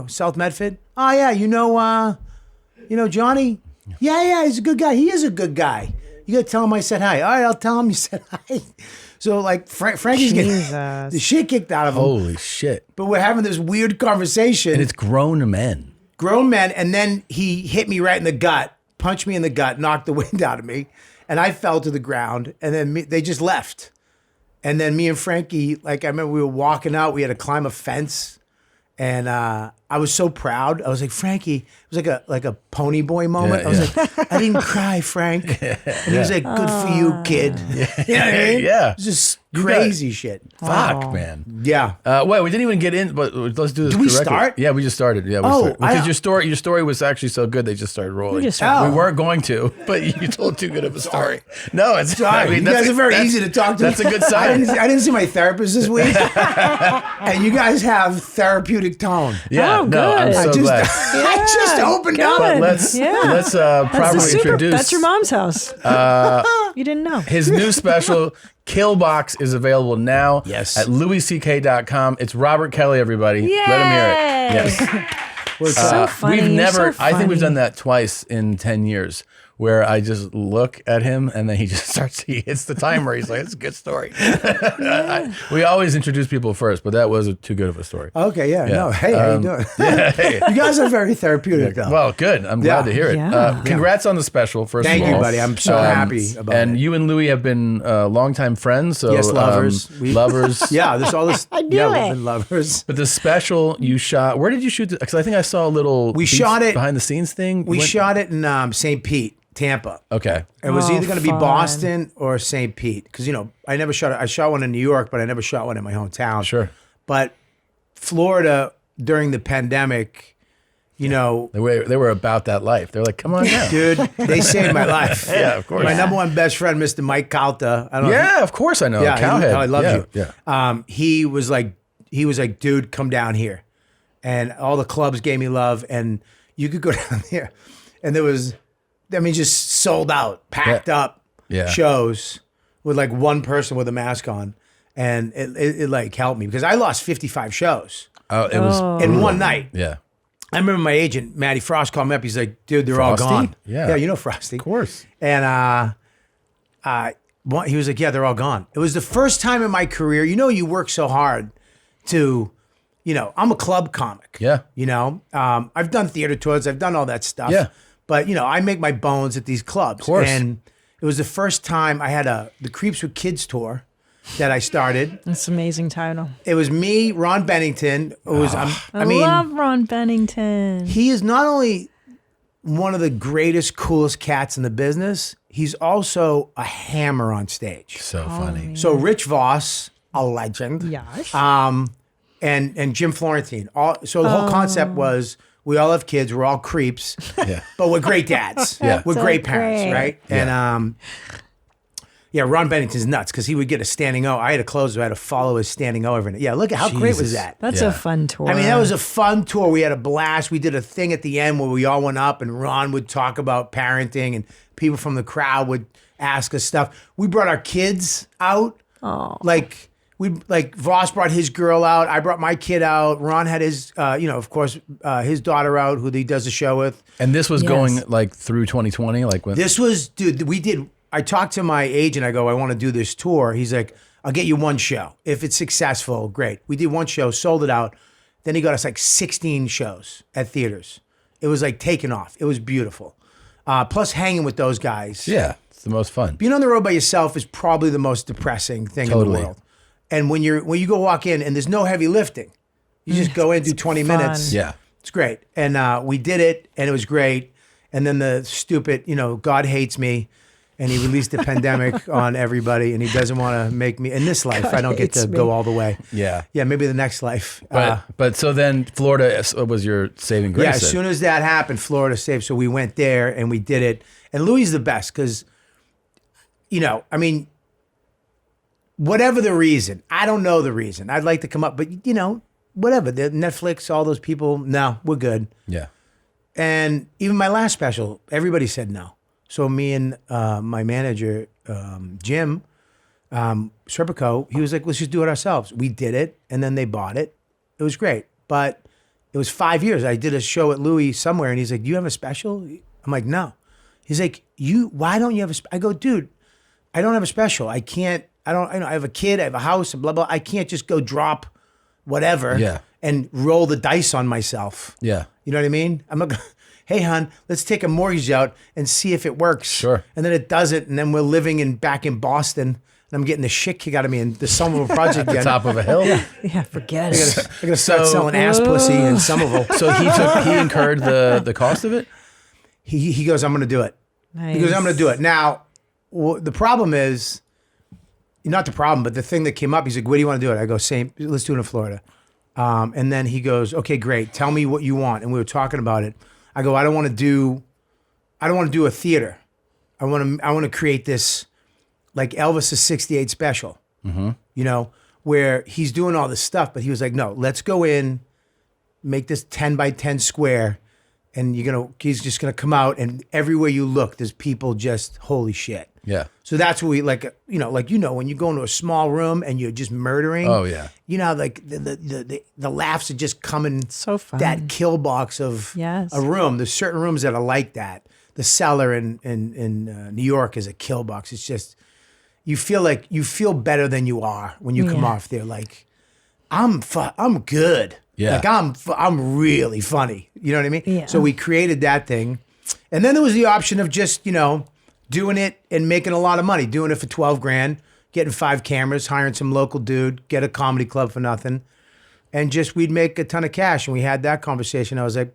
South Medford. Oh yeah, you know Johnny? Yeah, he's a good guy. He is a good guy. You gotta tell him I said hi. All right, I'll tell him you said hi. So like Frankie's getting the shit kicked out of him. Holy shit. But we're having this weird conversation. And it's grown men. And then he hit me right in the gut, punched me in the gut, knocked the wind out of me, and I fell to the ground, and then they just left. And then me and Frankie, like I remember we were walking out, we had to climb a fence, and I was so proud. I was like, Frankie, it was like a pony boy moment. I was like, I didn't cry, Frank. And he was like, good for you, kid. Yeah. You know what I mean? Yeah. It was just crazy shit. Fuck, man. Yeah. Wait, we didn't even get in, but let's do this. Did we correctly. start? Yeah, we just started. Yeah, because your story was actually so good, they just started rolling. We weren't going to, but you told too good of a story. No, it's sorry. I mean, you guys are very easy to talk to. That's a good sign. I didn't see my therapist this week, and you guys have therapeutic tone. Yeah, no, I'm so glad. I just opened up. But let's properly introduce. That's your mom's house. You didn't know. His new special, Kill Box, is available now. Yes. At LouisCK.com. It's Robert Kelly, everybody. Yay! Let him hear it. Yes. So funny. We've You're never. so I think we've funny. done that twice in 10 years. Where I just look at him and then he hits the timer. He's like, it's a good story. We always introduce people first, but that was too good of a story. Okay, yeah. No, hey, how you doing? Yeah, hey. You guys are very therapeutic, though. Well, good. I'm glad to hear it. Yeah. Congrats on the special, first of all. Thank you, buddy. I'm so happy about it. And you and Louie have been longtime friends. So, yes, lovers. Lovers. Yeah, there's all this. I knew yeah, it. we've been lovers. But the special you shot, where did you shoot? Because I think I saw a little shot it behind the scenes thing. We shot it in St. Pete, Tampa. Okay. It was either going to be fun. Boston or St. Pete. Because, I never shot it. I shot one in New York, but I never shot one in my hometown. Sure. But Florida, during the pandemic, they were about that life. They're like, come on down. Dude, they saved my life. Yeah, of course. My number one best friend, Mr. Mike Calta. I don't know. Yeah, of course I know. Yeah, Cowhead. I love you. Yeah. He was like, dude, come down here. And all the clubs gave me love. And you could go down there. And there was, just sold out, packed up shows with like one person with a mask on. And it like helped me because I lost 55 shows. Oh, it was in one night. Yeah. I remember my agent, Matty Frost, called me up. He's like, dude, they're Frosty? all gone. Yeah. Yeah, Frosty. Of course. And he was like, yeah, they're all gone. It was the first time in my career, you work so hard to, I'm a club comic. Yeah. I've done theater tours. I've done all that stuff. Yeah. But, I make my bones at these clubs. Of course. And it was the first time I had the Creeps with Kids tour that I started. That's an amazing title. It was me, Ron Bennington. It was, I love Ron Bennington. He is not only one of the greatest, coolest cats in the business, he's also a hammer on stage. So funny. So Rich Voss, a legend. Yes. And Jim Florentine. So the whole concept was we all have kids, we're all creeps, but we're great dads. Yeah. We're so great parents, great. right? Yeah. And Ron Bennington's nuts because he would get a standing O. I had to close, so I had to follow his standing O every night. Yeah, look at how great was that? That's a fun tour. I mean, that was a fun tour. We had a blast. We did a thing at the end where we all went up and Ron would talk about parenting and people from the crowd would ask us stuff. We brought our kids out. Oh. Like Voss brought his girl out. I brought my kid out. Ron had his, of course, his daughter out who he does the show with. And this was going like through 2020? Like when? This was, dude, I talked to my agent. I go, I want to do this tour. He's like, I'll get you one show. If it's successful, great. We did one show, sold it out. Then he got us like 16 shows at theaters. It was like taking off. It was beautiful. Plus hanging with those guys. Yeah, it's the most fun. Being on the road by yourself is probably the most depressing thing in the world. And when you go walk in and there's no heavy lifting, you just go in, do 20 minutes. Yeah. It's great. And we did it and it was great. And then the stupid, God hates me. And he released the pandemic on everybody, and he doesn't want to make me in this life. I don't get to go all the way. Yeah, maybe the next life. But so then Florida was your saving grace. Yeah, as soon as that happened, Florida saved. So we went there and we did it. And Louie is the best because, whatever the reason, I don't know the reason. I'd like to come up, but whatever, the Netflix, all those people, no, we're good. Yeah. And even my last special, everybody said no. So me and my manager, Jim Serpico, he was like, let's just do it ourselves. We did it, and then they bought it. It was great. But it was 5 years. I did a show at Louie somewhere, and he's like, do you have a special? I'm like, no. He's like, why don't you have a special? I go, dude, I don't have a special. I have a kid, I have a house, and blah, blah. I can't just go drop whatever and roll the dice on myself. Yeah. You know what I mean? I'm not going, hey, hon, let's take a mortgage out and see if it works. Sure. And then it doesn't, and then we're living back in Boston, and I'm getting the shit kicked out of me in the Somerville project again. Top of a hill. Yeah, forget it. I gotta start selling ass pussy in Somerville. So he incurred the cost of it? He goes, I'm gonna do it. Nice. He goes, I'm gonna do it. Now, the problem is, not the problem, but the thing that came up, he's like, where do you want to do it? I go, same, let's do it in Florida. And then he goes, okay, great. Tell me what you want. And we were talking about it. I go, I don't want to do a theater. I want to create this, like Elvis' 68 special, you know, where he's doing all this stuff, but he was like, no, let's go in, make this 10 by 10 square, and he's just gonna come out, and everywhere you look, there's people just, holy shit. Yeah. So that's what we like, when you go into a small room and you're just murdering. Oh yeah. You know, like the laughs are just coming. So fun. That kill box of a room. There's certain rooms that are like that. The Cellar in New York is a kill box. It's just, you feel better than you are when you come off there. Like, I'm good. Yeah. Like I'm really funny. You know what I mean? Yeah. So we created that thing, and then there was the option of just doing it and making a lot of money, doing it for $12,000, getting 5 cameras, hiring some local dude, get a comedy club for nothing, and just we'd make a ton of cash. And we had that conversation. I was like,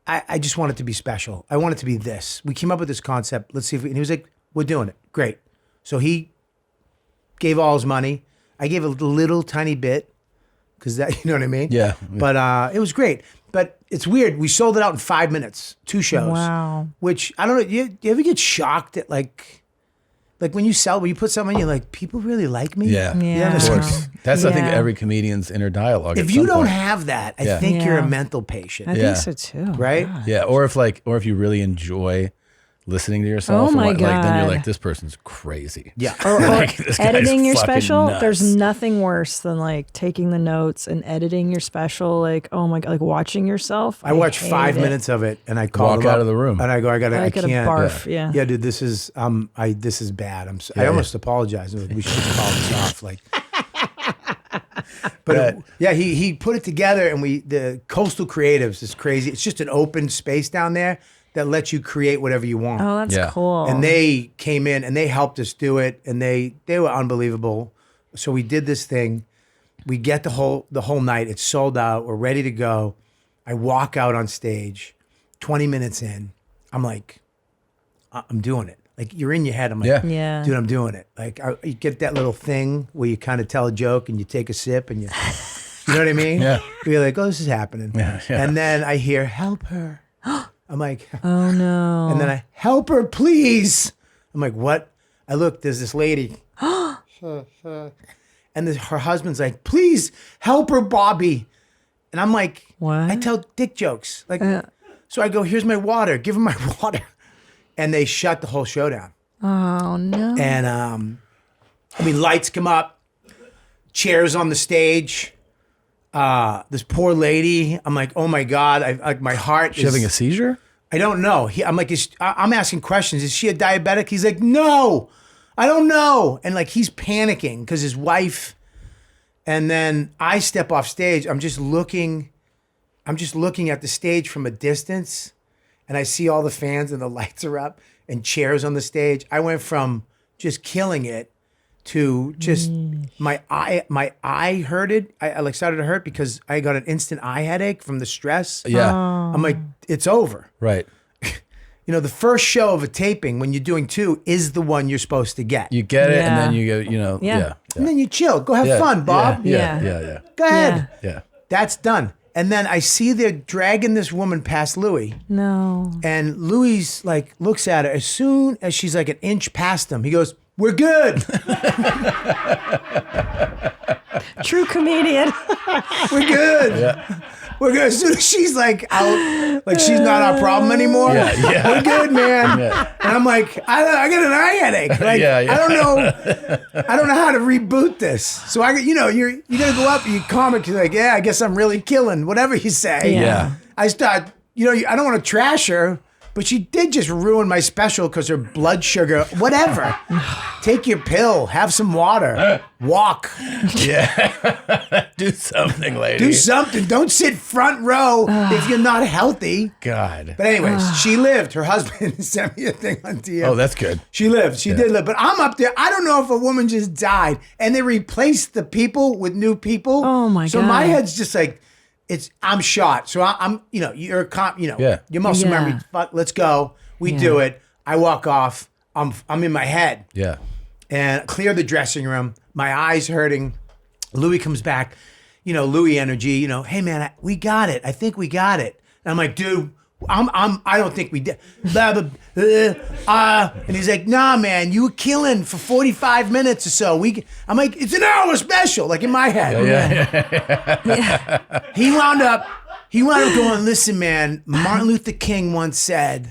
I just want it to be special. I want it to be this. We came up with this concept. Let's see if and he was like, we're doing it. Great. So he gave all his money. I gave a little tiny bit because that, you know what I mean? Yeah. But it was great. But it's weird. We sold it out in 5 minutes, 2 shows. Wow. Which, I don't know, you ever get shocked at like when you put something, you're like, people really like me? Yeah. Yeah. Of course. That's, I think, every comedian's inner dialogue. If you don't have that, I think you're a mental patient. I think so too. Right? God. Yeah. Or if you really enjoy listening to yourself, Oh my then you're God. like, this person's crazy. Yeah. Or Like, this guy's editing your fucking special. nuts. There's nothing worse than like taking the notes and editing your special. Like, oh my God, like watching yourself. I watched hate 5 it. minutes of it, and I called Walk him out up, of the room. and I go, I gotta can't. barf. Yeah. Yeah, dude, this is this is bad. I almost apologized. I was like, we should call this off. Like, but he put it together, and the Coastal Creatives is crazy. It's just an open space down there that lets you create whatever you want. Oh, that's cool. And they came in and they helped us do it, and they were unbelievable. So we did this thing. We get the whole night. It's sold out. We're ready to go. I walk out on stage. 20 minutes in, I'm like, I'm doing it. Like, you're in your head. I'm like, Yeah. dude, I'm doing it. Like, you get that little thing where you kind of tell a joke and you take a sip and you know what I mean? Yeah. You're like, oh, this is happening. Yeah. And then I hear, help her. I'm like, oh no. and then I, help her, please. I'm like, what? I look, there's this lady. And her husband's like, please help her, Bobby. And I'm like, what? I tell dick jokes. Like, so I go, here's my water. Give him my water. And they shut the whole show down. Oh no. And lights come up, chairs on the stage. This poor lady, I'm like, oh my God, my heart Is she having a seizure? I don't know. I'm like, I'm asking questions. Is she a diabetic? He's like, no, I don't know. And like, he's panicking because his wife, and then I step off stage. I'm just looking at the stage from a distance, and I see all the fans and the lights are up and chairs on the stage. I went from just killing it to just my eye hurted. I like started to hurt because I got an instant eye headache from the stress. Yeah. I'm like, it's over. Right. You know, the first show of a taping when you're doing 2 is the one you're supposed to get. You get it, and Yeah. then you go, yeah. And then you chill. Go have fun, Bob. Yeah. Go ahead. Yeah. That's done. And then I see they're dragging this woman past Louie. No. And Louie's like, looks at her. As soon as she's like an inch past him, he goes, we're good. True comedian. We're good. Yeah. We're good. As soon as she's like out, like she's not our problem anymore. Yeah. We're good, man. Yeah. And I'm like, I got an eye headache. Like, Yeah. I don't know how to reboot this. So you're gonna go up, you comic, you're like, yeah, I guess I'm really killing whatever you say. Yeah. I start, I don't want to trash her, but she did just ruin my special because her blood sugar, whatever. Take your pill, have some water, walk. Yeah. Do something, lady. Do something. Don't sit front row if you're not healthy. God. But anyways, she lived. Her husband sent me a thing on DM. Oh, that's good. She lived. She did live. But I'm up there. I don't know if a woman just died and they replaced the people with new people. Oh, my So God. my head's just like, I'm shot. So I'm you're a comp, Yeah. your muscle Yeah. memory. Fuck, let's go. We do it. I walk off. I'm in my head. Yeah. And clear the dressing room. My eyes hurting. Louie comes back. Louie energy. Hey man, we got it. I think we got it. And I'm like, dude, I don't think we did. Blah, blah, blah. And he's like, nah, man, you were killing for 45 minutes or so. I'm like, it's an hour special, like in my head. Yeah. He wound up going, listen, man, Martin Luther King once said,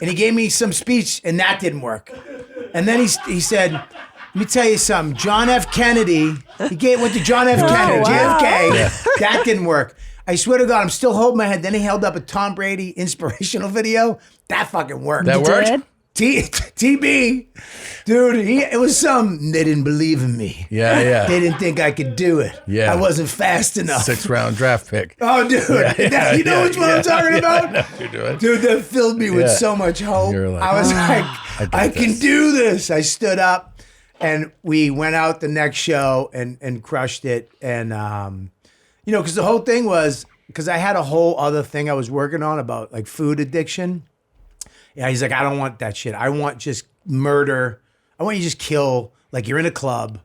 and he gave me some speech, and that didn't work. And then he said, let me tell you something. John F. Kennedy, went to John F. Kennedy, wow. JFK. That didn't work. I swear to God, I'm still holding my head. Then he held up a Tom Brady inspirational video. That fucking worked. That worked? TB. Dude, it was they didn't believe in me. Yeah. They didn't think I could do it. Yeah. I wasn't fast enough. 6th-round draft pick. Oh, dude. You know which one I'm talking about? I know what you're doing. Dude, that filled me with so much hope. You're like, I was like, I can do this. I stood up and we went out the next show and crushed it. And, because the whole thing was, because I had a whole other thing I was working on about like food addiction. Yeah, he's like, I don't want that shit. I want just murder. I want you to just kill, like you're in a club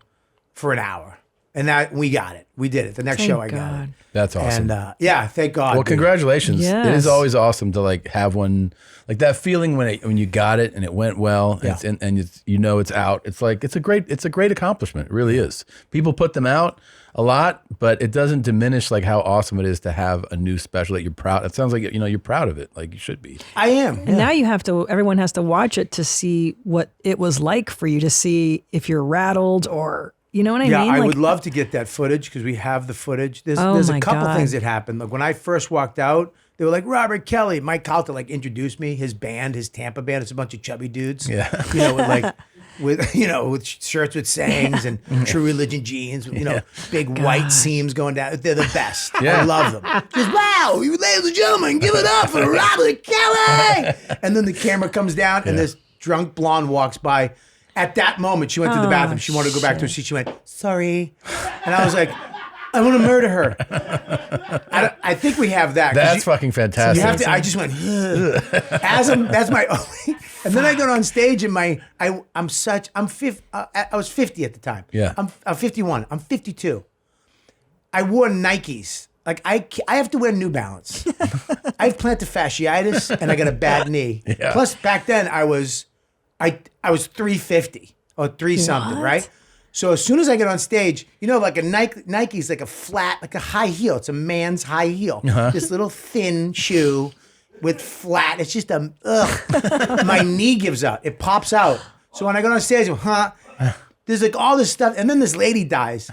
for an hour. And that we got it. We did it. The next show I got it. That's awesome. And thank God. Well, congratulations. Yes. It is always awesome to like have one, like that feeling when you got it and it went well and it's, it's out. It's like, it's a great accomplishment. It really is. People put them out a lot, but it doesn't diminish like how awesome it is to have a new special that you're proud. It sounds like, you're proud of it. Like you should be. I am. And now everyone has to watch it to see what it was like for you, to see if you're rattled or, you know what I mean? Yeah, I Like, would love to get that footage because we have the footage. There's my a couple God. things that happened. Like when I first walked out, they were like, Robert Kelly. Mike Calta introduced me, his band, his Tampa band. It's a bunch of chubby dudes. Yeah. With shirts with sayings and True Religion jeans, with, big white seams going down. They're the best. Yeah. I love them. Just, wow, you ladies and gentlemen, give it up for Robert Kelly. And then the camera comes down and this drunk blonde walks by. At that moment, she went to the bathroom. She wanted to go back to her seat. She went, sorry. And I was like, I want to murder her. I think we have that. That's fucking fantastic. You have to. I just went, that's my only. And then I got on stage and I was 50 at the time. Yeah. I'm 51. I'm 52. I wore Nikes. Like I have to wear New Balance. I have plantar fasciitis and I got a bad knee. Yeah. Plus back then I was 350 or 3 something, right? So as soon as I get on stage, like a Nike's like a flat, like a high heel. It's a man's high heel. This little thin shoe with flat. It's just my knee gives out. It pops out. So when I go on stage, there's like all this stuff. And then this lady dies.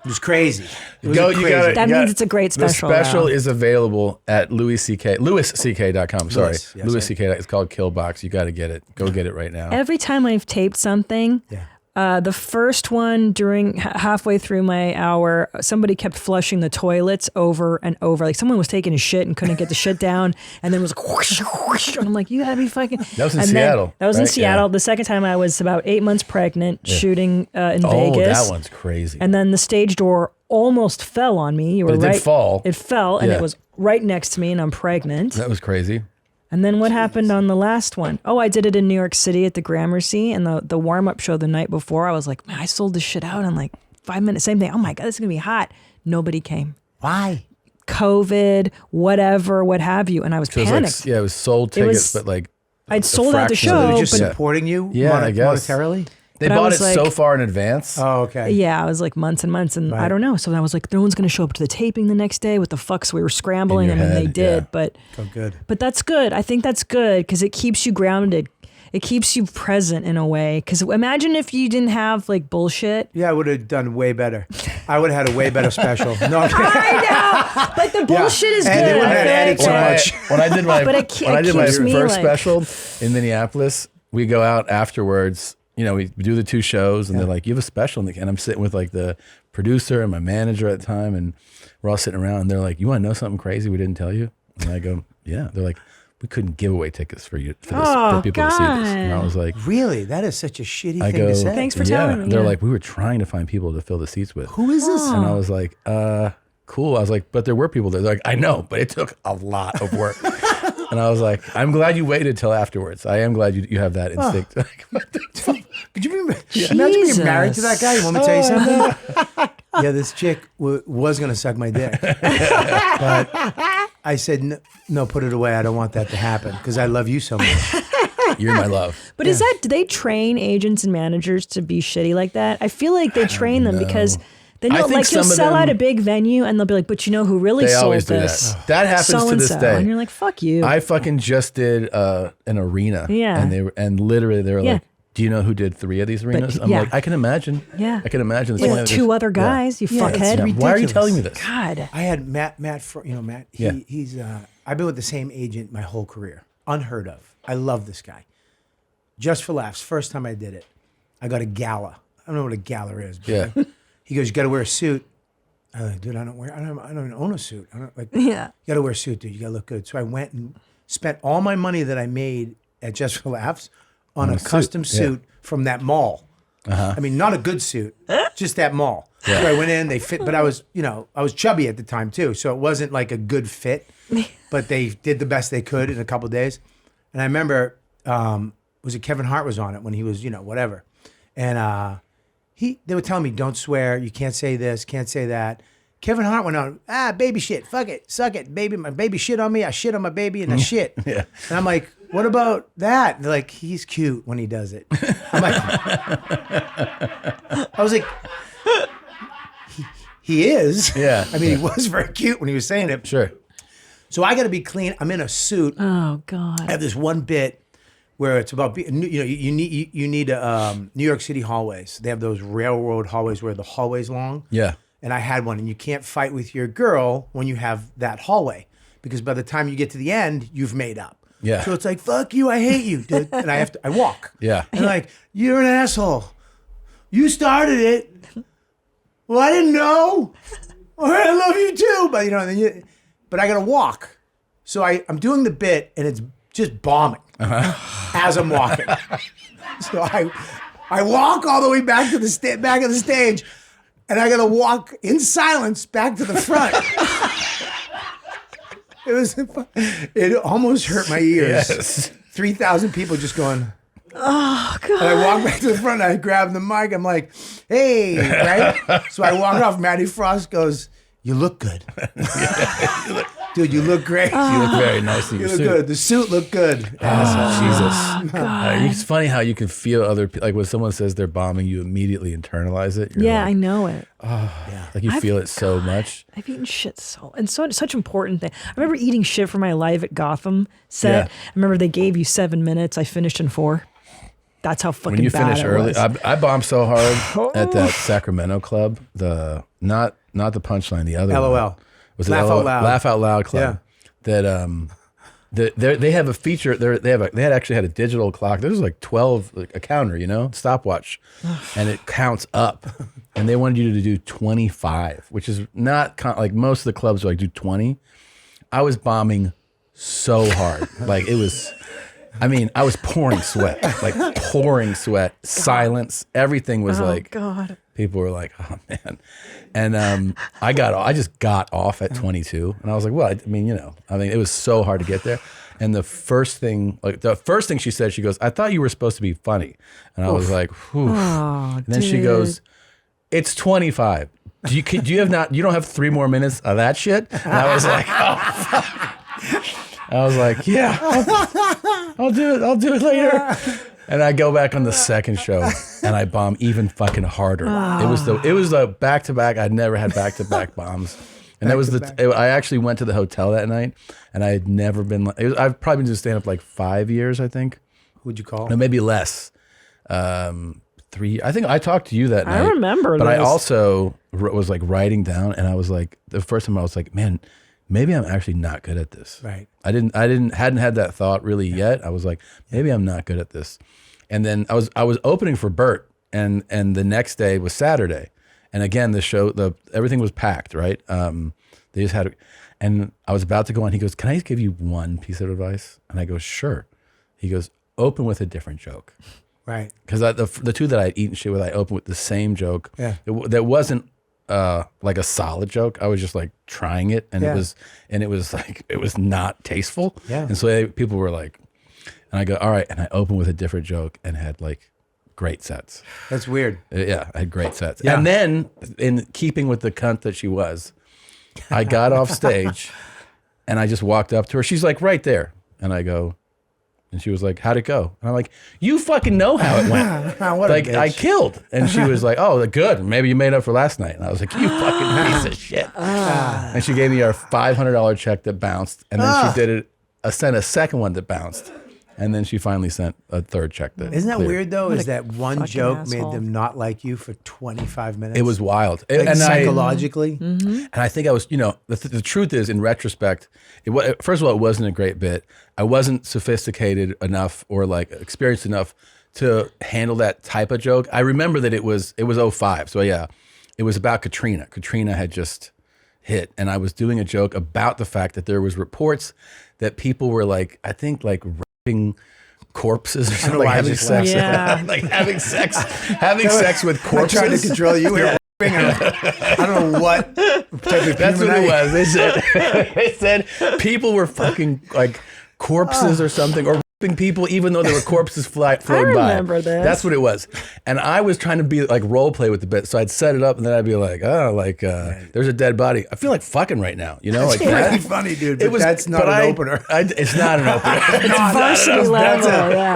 It was crazy. That means it's a great special. The special though. is available at Louis C.K. LouisCK.com. Sorry. Louis, yes, Louis C.K. It's called Killbox. You got to get it. Go get it right now. Every time I've taped something, the first one during halfway through my hour, somebody kept flushing the toilets over and over. Like someone was taking a shit and couldn't get the shit down, and then was like, whoosh, whoosh, and I'm like, you gotta be fucking. That was in Seattle. That was in right? Seattle. Yeah. The second time I was about 8 months pregnant, shooting in Vegas. Oh, that one's crazy. And then the stage door almost fell on me. You were But it right. did fall. It fell, and it was right next to me, and I'm pregnant. That was crazy. And then what happened on the last one? Oh, I did it in New York City at the Gramercy, and the warm-up show the night before, I was like, man, I sold this shit out in like 5 minutes. Same thing. Oh my God, this is going to be hot. Nobody came. Why? COVID, whatever, what have you. And I was So panicked. it was sold tickets, but like I'd sold out the fraction show. of They it. were just but supporting you Yeah, I guess. monetarily? They But I bought was it so like- far in advance. Oh, okay. Yeah, I was like months and months, and I don't know. So I was like, no one's going to show up to the taping the next day. What the fuck? So we were scrambling, In and your then they head, did. yeah. But Oh, good. that's good. I think that's good because it keeps you grounded. It keeps you present in a way. Because imagine if you didn't have like bullshit. Yeah, I would have done way better. I would have had a way better special. No, I'm kidding. I know, but the bullshit is good. And they wouldn't I have feel added like so that- much. When I did my But it when I did my keeps me, first like- special in Minneapolis, we go out afterwards. You know, we do the 2 shows, and they're like, "You have a special," and I'm sitting with like the producer and my manager at the time, and we're all sitting around. And they're like, "You want to know something crazy we didn't tell you?" And I go, "Yeah." They're like, "We couldn't give away tickets for you for people to see this." And I was like, Really? That is such a shitty I thing go, to say. Thanks for telling me. They're yeah. like, "We were trying to find people to fill the seats with." Who is this? And I was like, cool. I was like, but there were people there. They're like, I know, but it took a lot of work. And I was like, I'm glad you waited till afterwards. I am glad you have that instinct. Could you imagine being married to that guy? You want me to tell you something? Yeah, this chick was going to suck my dick. But I said, no, put it away. I don't want that to happen because I love you so much. You're my love. But is that, do they train agents and managers to be shitty like that? I feel like they train them because then I you'll, think like, you'll some of sell them- out a big venue and they'll be like, but you know who really They sold always do this? that. That happens to this So-and-so. day. And you're like, fuck you. I fucking just did an arena. Yeah. And literally they were Yeah. like, do you know who did 3 of these arenas? I'm yeah. like, I can imagine. Yeah. I can imagine. It's With only 2 other guys, you fuckhead. Yeah. Why are you telling me this? God. I had Matt, Matt, Yeah. he's, I've been with the same agent my whole career. Unheard of. I love this guy. Just for laughs, first time I did it, I got a gala. I don't know what a gala is. But Yeah. He goes, you got to wear a suit. I'm like, dude, I don't even own a suit. I don't, like, Yeah. You got to wear a suit, dude. You got to look good. So I went and spent all my money that I made at Just for Laughs on a custom suit from that mall. I mean, not a good suit, just that mall. So I went in, they fit, but I was chubby at the time too. So it wasn't like a good fit, but they did the best they could in a couple of days. And I remember, was it Kevin Hart was on it when he was, whatever. And they were telling me, don't swear, you can't say this, can't say that. Kevin Hart went on, baby shit, fuck it, suck it, baby, my baby shit on me, I shit on my baby and I shit. Yeah. And I'm like, what about that? And they're like, he's cute when he does it. I'm like, I was like, he is. Yeah. I mean, he was very cute when he was saying it. Sure. So I got to be clean. I'm in a suit. Oh, God. I have this one bit where it's about you need New York City hallways. They have those railroad hallways where the hallway's long. Yeah. And I had one, and you can't fight with your girl when you have that hallway because by the time you get to the end, you've made up. Yeah. So it's like, fuck you, I hate you, dude. And I walk. Yeah. And like, you're an asshole. You started it. Well, I didn't know. All right, I love you too. But but I gotta walk. So I'm doing the bit, and it's just bombing as I'm walking. So I walk all the way back to the back of the stage, and I gotta walk in silence back to the front. It almost hurt my ears. Yes. 3,000 people just going. Oh, God. And I walk back to the front, and I grab the mic. I'm like, hey, right? So I walk off. Matty Frost goes, you look good. Dude, you look great. You look very nice in You your look suit. good. The suit looked good. Jesus. It's funny how you can feel other people. Like when someone says they're bombing, you immediately internalize it. You're Yeah, like, I know it. like you feel it so much. I've eaten shit such important thing. I remember eating shit for my Live at Gotham set. Yeah. I remember they gave you 7 minutes. I finished in 4. That's how fucking When you bad finish it early, was. I bombed so hard at that Sacramento club. The not the Punchline, the other LOL. one. Was it Laugh LOL? Out Loud. Laugh Out Loud club. That they have a feature. They had actually had a digital clock. There was like 12, like a counter, stopwatch, and it counts up. And they wanted you to do 25, which is not like most of the clubs are like do 20. I was bombing so hard, like it was. I mean, I was pouring sweat, silence. Everything was like, God. People were like, oh man. And I just got off at 22 and I was like, well, I mean, it was so hard to get there. And the first thing she said, she goes, I thought you were supposed to be funny. And I was like, whew. And then she goes, it's 25. You don't have 3 more minutes of that shit? And I was like, oh, fuck. I was like, yeah, I'll do it later. And I go back on the second show and I bomb even fucking harder. It was the back to back. I'd never had back to back bombs. And I actually went to the hotel that night and I had never been, I've probably been doing stand up like 5 years, I think. Who'd you call? No, maybe less. 3. I think I talked to you that night. I remember But this. I also was like writing down and I was like, the first time I was like, man, maybe I'm actually not good at this. Right. hadn't had that thought really yet. I was like, maybe I'm not good at this. And then I was opening for Bert and the next day was Saturday. And again, the show, everything was packed, right? They just had, and I was about to go on. He goes, "Can I just give you one piece of advice?" And I go, "Sure." He goes, "Open with a different joke." Right. Because the two that I'd eaten shit with, I opened with the same joke. Yeah. That wasn't like a solid joke. I was just like trying it, and it was like it was not tasteful. Yeah. And so people were like, and I go, "All right," and I opened with a different joke and had like great sets. That's weird. Yeah, I had great sets. Yeah. And then, in keeping with the cunt that she was, I got off stage and I just walked up to her. She's like right there. And I go, and she was like, "How'd it go?" And I'm like, "You fucking know how it went." What a Like, bitch. I killed. And she was like, "Oh, good. Maybe you made up for last night." And I was like, "You fucking piece of shit." And she gave me our $500 check that bounced. And then she sent a second one that bounced. And then she finally sent a third check that Isn't that cleared. weird though? What Is a that one fucking joke asshole. made them not like you for 25 minutes? It was wild. Like and psychologically. And I think I was, the truth is, in retrospect, first of all, it wasn't a great bit. I wasn't sophisticated enough or like experienced enough to handle that type of joke. I remember that it was 2005. So yeah, it was about Katrina. Katrina had just hit, and I was doing a joke about the fact that there was reports that people were like, I think like raping corpses or something, like having sex, like having sex with corpses. I tried to control you. I don't know what type of That's human what I it was. They said people were fucking like corpses or something, or raping people even though there were corpses floating by. I remember this. That's what it was. And I was trying to be like role play with the bit, so I'd set it up and then I'd be like, there's a dead body. I feel like fucking right now, like It's that. pretty funny, dude. But that's not an opener. It's not an opener. It's varsity level.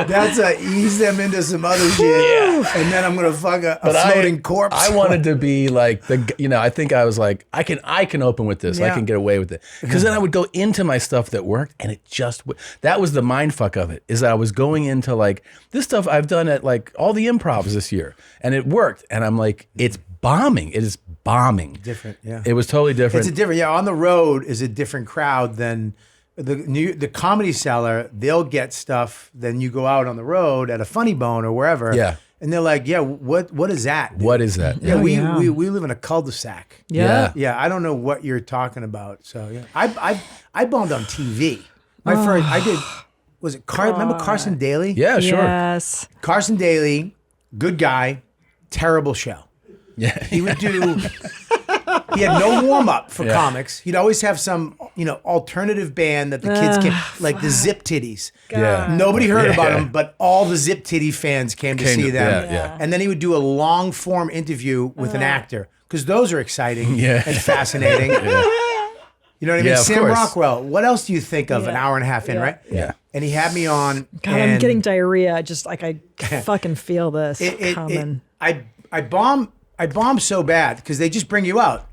That's a ease them into some other shit, and then I'm gonna fuck a floating corpse. I wanted to be like I think I was like, I can open with this. I Yeah. can get away with it. Because then I would go into my stuff that worked, and it just that was the mind fuck of it. Is that I was going into like this stuff I've done at like all the improvs this year, and it worked. And I'm like, it's bombing. It is bombing. Different, yeah. It was totally different. It's a different, on the road is a different crowd than the Comedy Cellar. They'll get stuff. Then you go out on the road at a Funny Bone or wherever. Yeah. And they're like, yeah, what is that? Dude? What is that? Yeah, Oh, we yeah. we live in a cul-de-sac. Yeah. Yeah, I don't know what you're talking about. So yeah, I bombed on TV. My first, I did. Was it remember Carson Daly? Yeah, sure. Yes. Carson Daly, good guy, terrible show. Yeah. He would do. He had no warm up for comics. He'd always have some, alternative band that the kids came, like the Zip Titties. Yeah. Nobody heard about them, but all the Zip Titty fans came to see them. Yeah. And then he would do a long form interview with an actor because those are exciting Yeah. and fascinating. You know what I mean? Yeah, of Sam course. Rockwell. What else do you think of an hour and a half in, right? Yeah. And he had me on. God, I'm getting diarrhea. Just like I fucking feel this coming. I bomb so bad because they just bring you out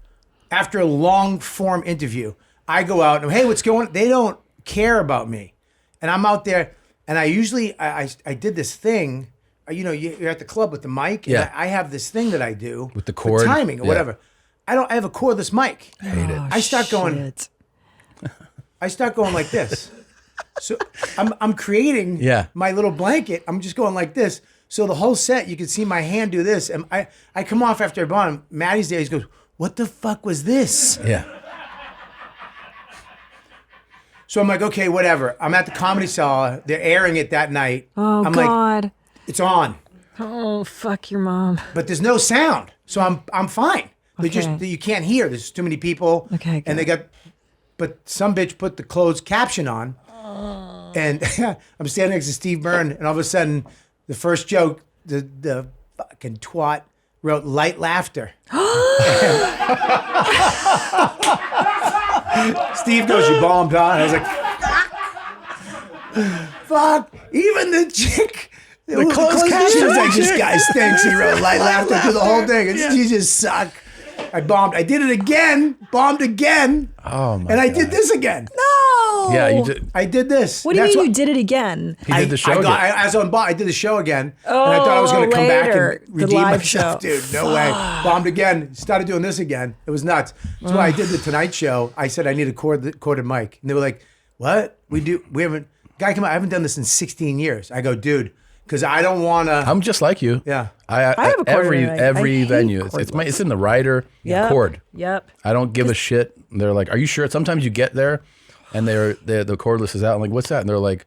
after a long form interview. I go out and hey, what's going on? They don't care about me, and I'm out there. And I usually I did this thing. You're at the club with the mic. And Yeah. I have this thing that I do With the for cord? timing or Yeah. whatever. I have a cordless mic. Hate it. I start going. Shit. I start going like this. So I'm creating my little blanket. I'm just going like this. So the whole set, you can see my hand do this. And I come off after a bomb. Maddie's there. He goes, "What the fuck was this?" Yeah. So I'm like, okay, whatever. I'm at the Comedy Cellar. They're airing it that night. Oh, I'm God. like, it's on, Oh, fuck your mom. but there's no sound. So I'm fine. They Okay. you can't hear. There's too many people. Okay, And they good. but some bitch put the closed caption on. And I'm standing next to Steve Byrne, and all of a sudden, the first joke, the fucking twat wrote light laughter. Steve goes, "You bombed, huh?" And I was like, fuck. Even the chick The closed caption. Like, this guy stinks. He wrote light laughter through the whole thing. You just suck. I bombed. I did it again. Bombed again. Oh my! And I did this again. No. Yeah, you did. I did this. What do you mean you did it again? He did the show again. I did the show again. And I thought I was going to come back and redeem myself. Dude, no way. Bombed again. Started doing this again. It was nuts. That's why I did the Tonight Show. I said I need a corded mic. And they were like, what? We haven't, guy come out, I haven't done this in 16 years. I go, dude, because I don't want to. I'm just like you. Yeah. I have a every venue. It's in the rider cord. Yep. I don't give a shit. They're like, are you sure? Sometimes you get there and the cordless is out. I'm like, what's that? And they're like,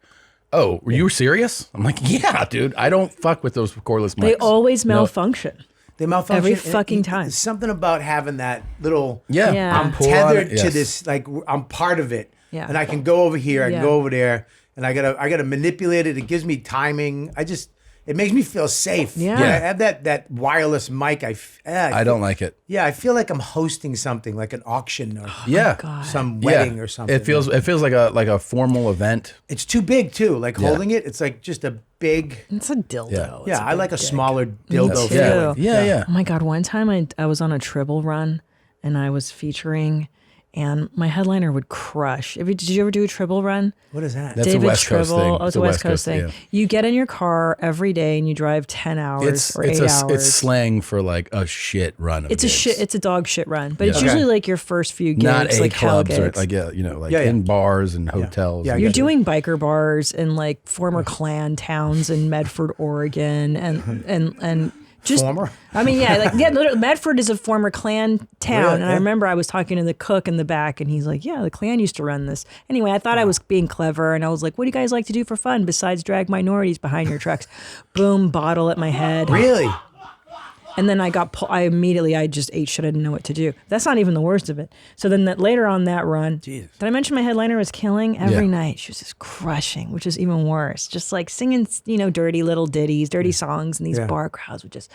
oh, were you serious? I'm like, yeah, dude. I don't fuck with those cordless mics. They always malfunction. They malfunction every fucking time. There's something about having that little. Yeah. I'm tethered to this. Like I'm part of it. Yeah. And I can go over here. I can go over there. And I gotta manipulate it. It gives me timing. It makes me feel safe. Yeah. I have that wireless mic. I don't like it. Yeah, I feel like I'm hosting something like an auction or some Yeah. wedding or something. It feels like a formal event. It's too big too. Like holding it, it's like just a big. It's a dildo. Yeah, I like a dick. smaller dildo too. feeling. Yeah. Oh my God, one time I was on a Tribble run and I was featuring, and my headliner would crush. Did you ever do a Tribble run? What is that? That's David a West Coast Tribble. thing. Oh, it's a West Coast thing. yeah. You get in your car every day and you drive 10 hours or 8 hours. It's slang for like a shit run. It's a dog shit run, but it's Yeah. usually like your first few gigs, Not like hell clubs or gigs. like in bars and hotels. Yeah, You're doing biker bars in like former Klan towns in Medford, Oregon, and just Former? I mean, literally, Medford is a former Klan town, Really? and I remember I was talking to the cook in the back, and he's like, "Yeah, the Klan used to run this." Anyway, I thought I was being clever, and I was like, "What do you guys like to do for fun besides drag minorities behind your trucks?" Boom, bottle at my head. Really? And then I just ate shit. I didn't know what to do. That's not even the worst of it. So then later on that run, did I mention my headliner was killing every night? She was just crushing, which is even worse. Just like singing, dirty little ditties, dirty songs, and these bar crowds would just,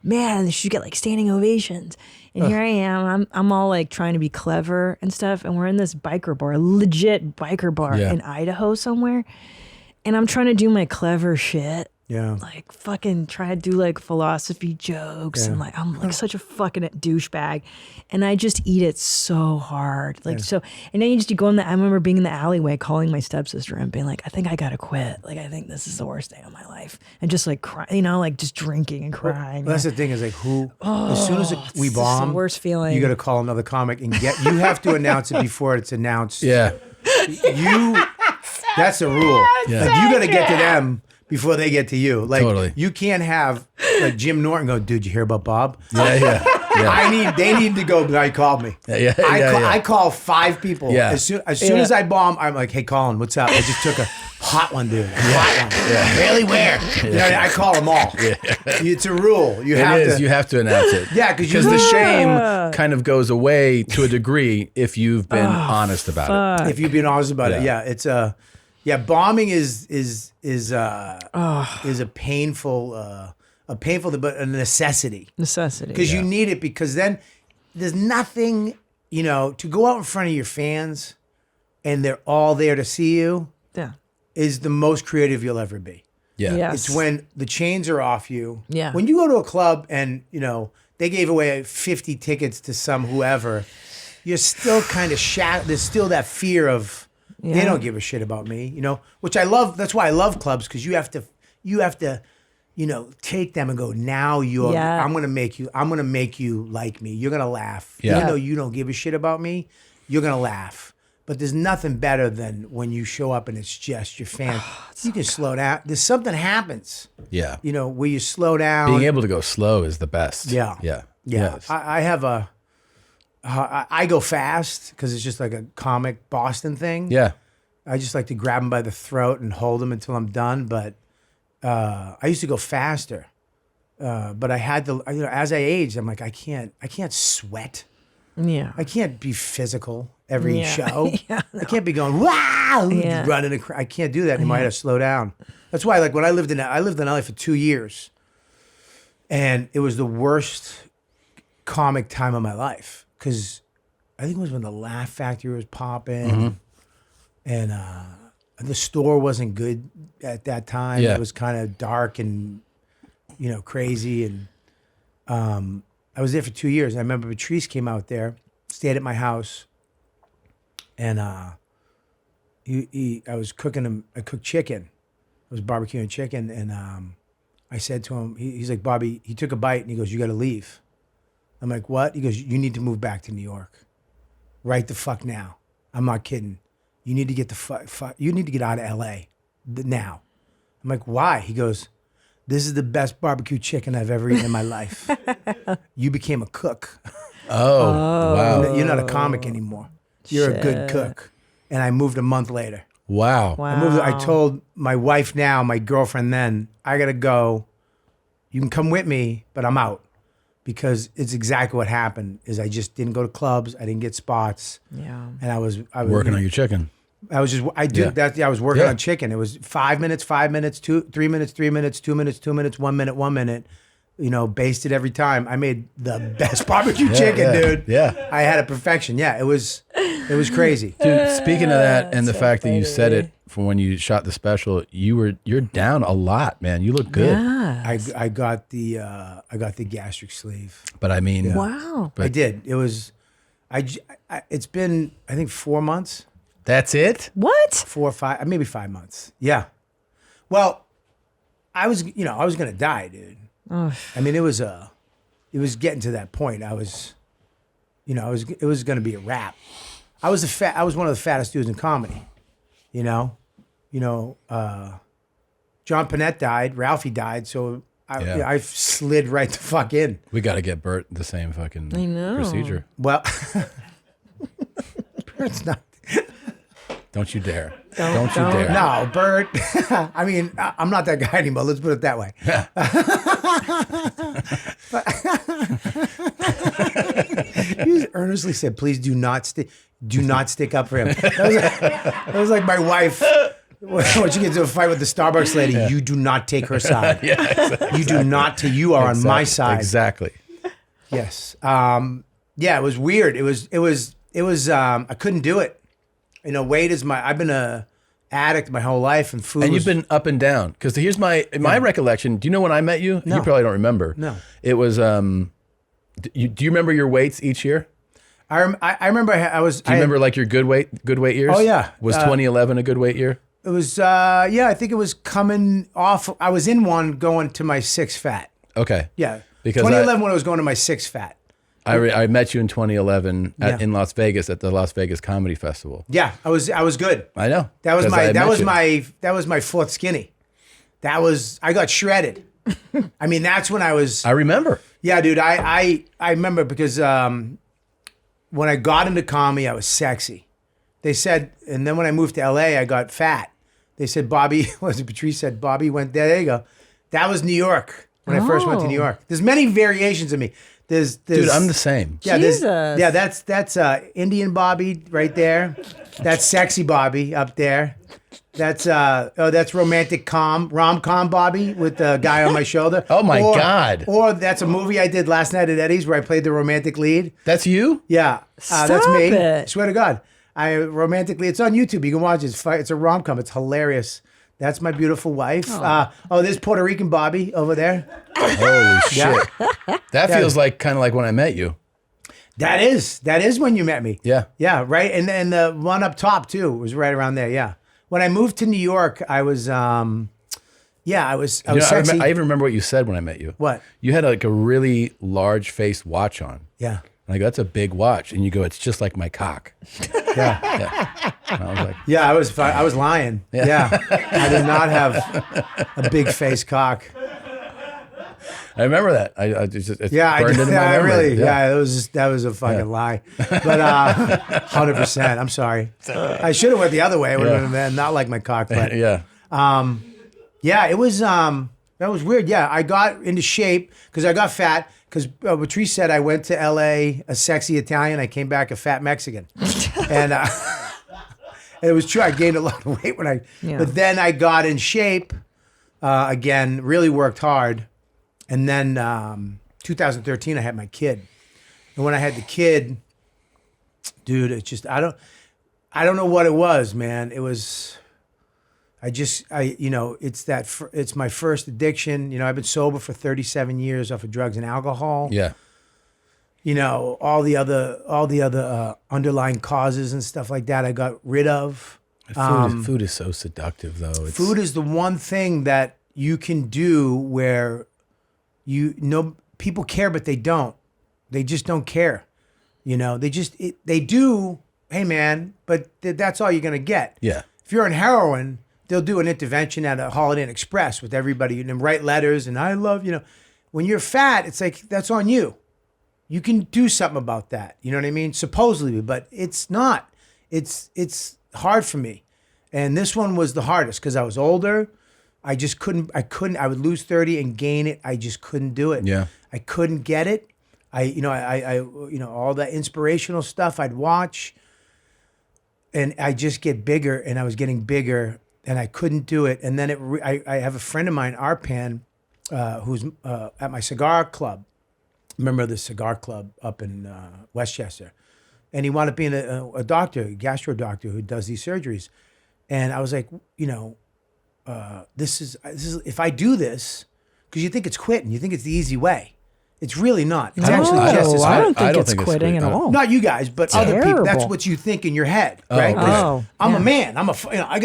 man, she'd get like standing ovations. And here I am. I'm all like trying to be clever and stuff. And we're in this biker bar, a legit biker bar in Idaho somewhere. And I'm trying to do my clever shit. Yeah. Like fucking try to do like philosophy jokes and like I'm like such a fucking douchebag, and I just eat it so hard, like so. And then you go I remember being in the alleyway calling my stepsister and being like, I think I gotta quit. Like I think this is the worst day of my life, and just like cry, like just drinking and crying. Well, that's the thing is like as soon as we it's bomb, the worst feeling. You got to call another comic and you have to announce it before it's announced. Yeah. That's the rule. Yeah. Like you got to get to them before they get to you. Like Totally. you can't have like Jim Norton go, dude, you hear about Bob? Yeah. They need to go, I called me. I call 5 people. Yeah. As soon as I bomb, I'm like, hey, Colin, what's up? I just took a hot one, dude. Hot one. Yeah. Really where? I call them all. Yeah. It's a rule. You have to announce it. Yeah, because the shame kind of goes away to a degree if you've been honest about it. If you've been honest about it, it's bombing is a painful but a necessity. Because you need it, because then there's nothing, to go out in front of your fans and they're all there to see you is the most creative you'll ever be. Yeah. Yes. It's when the chains are off you. Yeah. When you go to a club and, they gave away 50 tickets to some whoever, you're still kind of there's still that fear of they don't give a shit about me, which I love. That's why I love clubs, because you have to, take them and go, now I'm going to make you like me. You're going to laugh. Yeah. Even though you don't give a shit about me, you're going to laugh. But there's nothing better than when you show up and it's just your fan. You can slow down. There's something happens. Yeah. Where you slow down. Being able to go slow is the best. Yeah. Yeah. Yes. I go fast because it's just like a comic Boston thing. Yeah. I just like to grab them by the throat and hold them until I'm done. But I used to go faster. But I had to, as I aged, I'm like, I can't sweat. Yeah. I can't be physical every show. Yeah, I can't be going, wow, running. I can't do that anymore. I had to slow down. That's why, like, when I lived in LA for 2 years, and it was the worst comic time of my life, because I think it was when the Laugh Factory was popping, and the store wasn't good at that time. Yeah. It was kind of dark and, crazy. And I was there for 2 years. I remember Patrice came out there, stayed at my house, and I was cooking him. I cooked chicken. I was barbecuing chicken, and I said to him, he's like, Bobby, he took a bite, and he goes, you got to leave. I'm like, what? He goes, you need to move back to New York. Right the fuck now. I'm not kidding. You need to get you need to get out of LA now. I'm like, why? He goes, this is the best barbecue chicken I've ever eaten in my life. You became a cook. Oh, wow. You're not a comic anymore. You're a good cook. And I moved a month later. Wow. I told my wife now, my girlfriend then, I got to go. You can come with me, but I'm out. Because it's exactly what happened is I just didn't go to clubs. I didn't get spots. Yeah. And I was Working on your chicken. I was working on chicken. It was 5 minutes, 5 minutes, 3 minutes, 3 minutes, 2 minutes, 2 minutes, 1 minute, 1 minute. Basted every time. I made the best barbecue chicken, dude. Yeah. I had it perfection. Yeah, it was crazy. Dude, speaking of that and the fact that you said it from when you shot the special, you're down a lot, man. You look good. Yes. I got the gastric sleeve. But I mean, Wow. I did. It was it's been I think 4 months. That's it? What? 4 or 5, maybe 5 months. Yeah. Well, I was gonna die, dude. I mean, it was getting to that point. It was gonna be a wrap. I was one of the fattest dudes in comedy. John Panette died, Ralphie died, so I slid right the fuck in. We got to get Bert the same fucking procedure. Well, Bert's not. Don't you dare. Don't you dare. No, Bert. I mean, I'm not that guy anymore. Let's put it that way. You earnestly said, "Please do not stick up for him." That was like my wife. When she gets into a fight with the Starbucks lady, you do not take her side. Exactly. You do not. You are on my side. Exactly. Yes. It was weird. It was. I couldn't do it. Weight is I've been a addict my whole life, and food. And you've been up and down. Because here's my recollection. Do you know when I met you? No. You probably don't remember. No. It was. Do you remember your weights each year? I remember I was. Do you remember like your good weight years? Oh yeah. Was 2011 a good weight year? It was. I think it was coming off. I was in one going to my 6 fat. Okay. Yeah. Because 2011 when I was going to my 6 fat. I met you in 2011 in Las Vegas at the Las Vegas Comedy Festival. Yeah, I was good. I know. That was my fourth skinny. I got shredded. I mean, that's when I was. I remember. Yeah, dude. I remember because when I got into comedy, I was sexy. They said, and then when I moved to LA, I got fat. They said, Bobby, Patrice said, Bobby went there. There you go. That was New York when I first went to New York. There's many variations of me. There's Dude, I'm the same. Yeah, Jesus. That's Indian Bobby right there. That's sexy Bobby up there. That's romantic rom-com Bobby with the guy on my shoulder. Oh my God. Or that's a movie I did last night at Eddie's where I played the romantic lead. That's you? Yeah, that's Stop me. it. Swear to God, romantically. It's on YouTube. You can watch it. It's a rom-com. It's hilarious. That's my beautiful wife. There's Puerto Rican Bobby over there. Holy shit. That feels like kind of like when I met you. That is when you met me. Yeah. Yeah, right. And the one up top too was right around there. Yeah. When I moved to New York, I was sexy. I even remember what you said when I met you. What? You had like a really large faced watch on. Yeah. And I go, that's a big watch. And you go, it's just like my cock. Yeah. And I was like, yeah, I was lying. Yeah. I did not have a big face cock. I remember that. It burned into my memory. That was a fucking lie. But 100%. I'm sorry. I should have went the other way. It would have been not like my cock, but yeah. It was that was weird. Yeah, I got into shape because I got fat. Because Patrice said I went to LA a sexy Italian. I came back a fat Mexican, and it was true. I gained a lot of weight but then I got in shape again. Really worked hard, and then 2013 I had my kid, and when I had the kid, dude, it's just I don't know what it was, man. It was It's my first addiction. You know, I've been sober for 37 years off of drugs and alcohol. Yeah. You know, all the other underlying causes and stuff like that I got rid of. Food is so seductive, though. Food is the one thing that you can do where people care, but they don't. They just don't care. You know, they do. Hey, man, but that's all you're gonna get. Yeah. If you're on heroin, they'll do an intervention at a Holiday Inn Express with everybody and write letters and I love, you know. When you're fat, it's like that's on you. You can do something about that. You know what I mean? Supposedly, but it's not. It's hard for me. And this one was the hardest because I was older. I just couldn't. I would lose 30 and gain it. I just couldn't do it. Yeah. I couldn't get it. I all that inspirational stuff I'd watch, and I just get bigger, and I was getting bigger, and I couldn't do it. And then I have a friend of mine, Arpan, who's at my cigar club. Remember the cigar club up in Westchester, and he wound up being a doctor, a gastro doctor who does these surgeries. And I was like, you know, this is if I do this, because you think it's quitting, you think it's the easy way. It's really not. It's actually just as I hard. don't think it's quitting at all. Not you guys, but other people. That's what you think in your head, right? I'm a man. I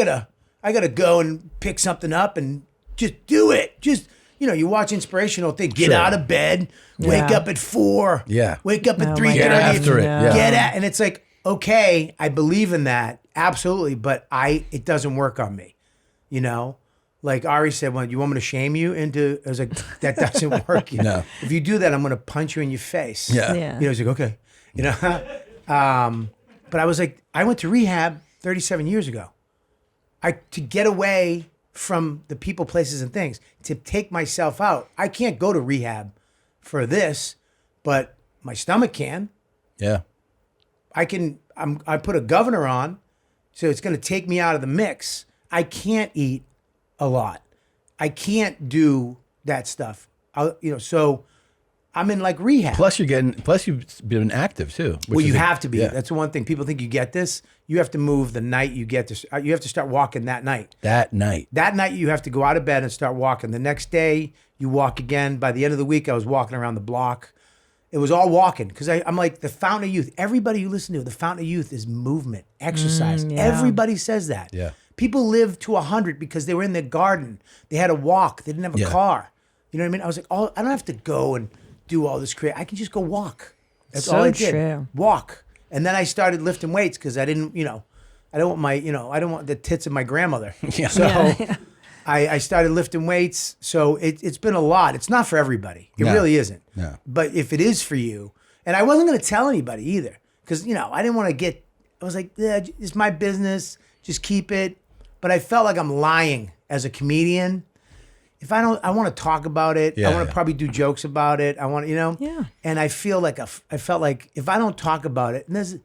gotta go and pick something up and just do it. Just, you know, you watch inspirational thing. Get out of bed. Wake up at 4. Yeah. Wake up at 3:30. Get after it. Yeah. Get at, and it's like, okay, I believe in that absolutely, but it doesn't work on me. You know. Like Ari said, well, you want me to shame you into? I was like, that doesn't work. You know? No. If you do that, I'm going to punch you in your face. Yeah. You know, he's like, okay. You know, but I was like, I went to rehab 37 years ago. To get away from the people, places, and things, to take myself out. I can't go to rehab for this, but my stomach can. Yeah. I can. I put a governor on, so it's going to take me out of the mix. I can't eat a lot. I can't do that stuff. So I'm in like rehab. Plus you've been active too. Well, you have to be. Yeah. That's the one thing. People think you get this. You have to move the night you get this. You have to start walking that night. That night you have to go out of bed and start walking. The next day you walk again. By the end of the week, I was walking around the block. It was all walking because I'm like the fountain of youth. Everybody you listen to, the fountain of youth is movement, exercise. Everybody says that. Yeah. People live to 100 because they were in their garden. They had a walk. They didn't have a car. You know what I mean? I was like, I don't have to go and do all this I can just go walk. That's all I did. True. Walk. And then I started lifting weights because I didn't, I don't want the tits of my grandmother. I started lifting weights. So it's been a lot. It's not for everybody. It really isn't. No. But if it is for you, and I wasn't going to tell anybody either because, I didn't want to I was like, it's my business. Just keep it. But I felt like I'm lying as a comedian. If I want to talk about it. I want to probably do jokes about it. I want, Yeah. And I felt like if I don't talk about it, and there's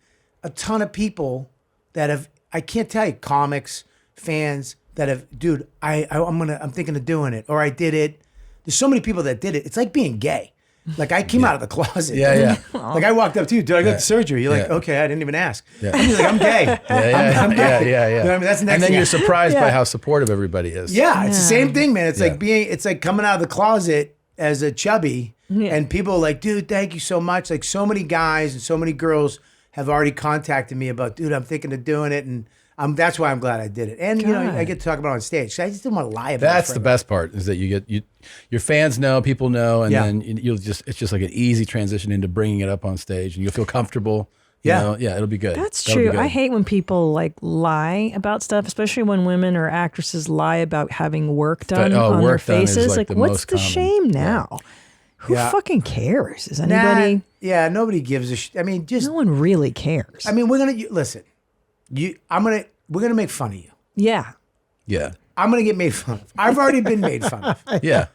a ton of people that have, I can't tell you, comics, fans that have, dude, I'm thinking of doing it, or I did it. There's so many people that did it. It's like being gay. Like I came out of the closet. Yeah. Like I walked up to you, dude, I got surgery. You're like, okay, I didn't even ask. Yeah. He's like, I'm gay. I'm gay. Yeah. You know what I mean? That's the next and then thing. you're surprised by how supportive everybody is. Yeah, it's the same thing, man. It's it's like coming out of the closet as a chubby, and people are like, dude, thank you so much. Like so many guys and so many girls have already contacted me about, dude, I'm thinking of doing it, and that's why I'm glad I did it. And I get to talk about it on stage. I just didn't want to lie about it. That's the best part is that your fans know, people know, and then it's just like an easy transition into bringing it up on stage, and you'll feel comfortable. It'll be good. That's true. I hate when people like lie about stuff, especially when women or actresses lie about having work done on their faces. Like what's the shame now? Yeah. Who fucking cares? Is anybody? Nobody gives a shit. I mean, just no one really cares. I mean, we're gonna listen. We're gonna make fun of you. Yeah. Yeah. I'm gonna get made fun of. I've already been made fun of. Yeah.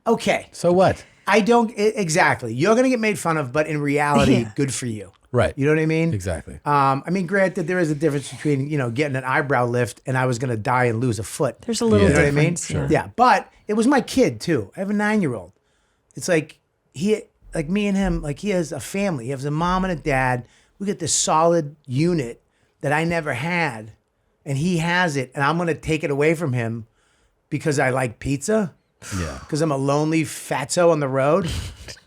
Okay. So what? Exactly. You're gonna get made fun of, but in reality, good for you. Right. You know what I mean? Exactly. I mean, granted, there is a difference between, getting an eyebrow lift and I was going to die and lose a foot. There's a little difference. You know what I mean? Sure. Yeah. But it was my kid too. I have a 9-year-old. It's like me and him, like he has a family. He has a mom and a dad. We get this solid unit that I never had and he has it, and I'm gonna take it away from him because I like pizza. Yeah. Because I'm a lonely fatso on the road,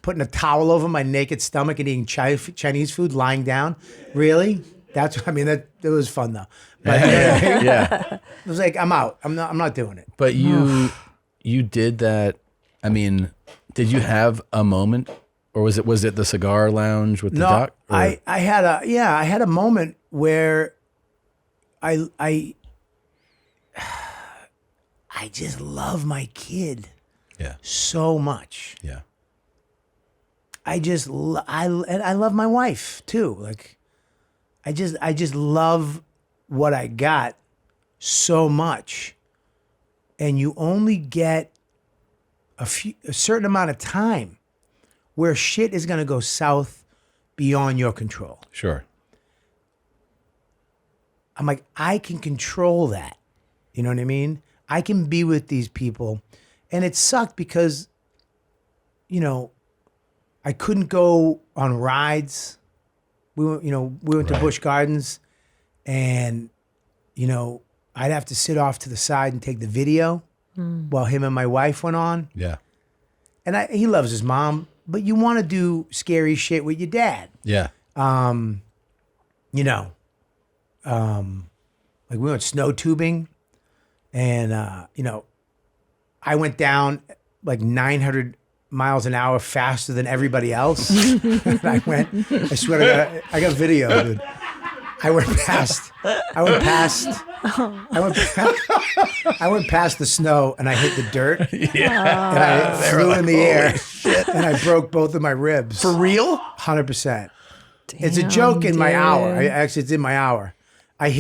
putting a towel over my naked stomach and eating Chinese food, lying down. Really? That was fun though. But Yeah. it was like, I'm out. I'm not doing it. But you did that. I mean, did you have a moment, or was it the cigar lounge with the doc? Or? I had a moment where I just love my kid so much. Yeah. I love my wife too. Like, I just love what I got so much, and you only get a certain amount of time where shit is gonna go south beyond your control. Sure. I'm like, I can control that. You know what I mean? I can be with these people, and it sucked because, I couldn't go on rides. We went to Busch Gardens, and, I'd have to sit off to the side and take the video while him and my wife went on. Yeah. And he loves his mom, but you want to do scary shit with your dad. Yeah. Like we went snow tubing, and, I went down like 900 miles an hour faster than everybody else. And I swear to God, I got video, dude. I went past the snow, and I hit the dirt. Yeah. And I flew in the air, and I broke both of my ribs. For real? 100%. It's a joke in my hour. It's in my hour. I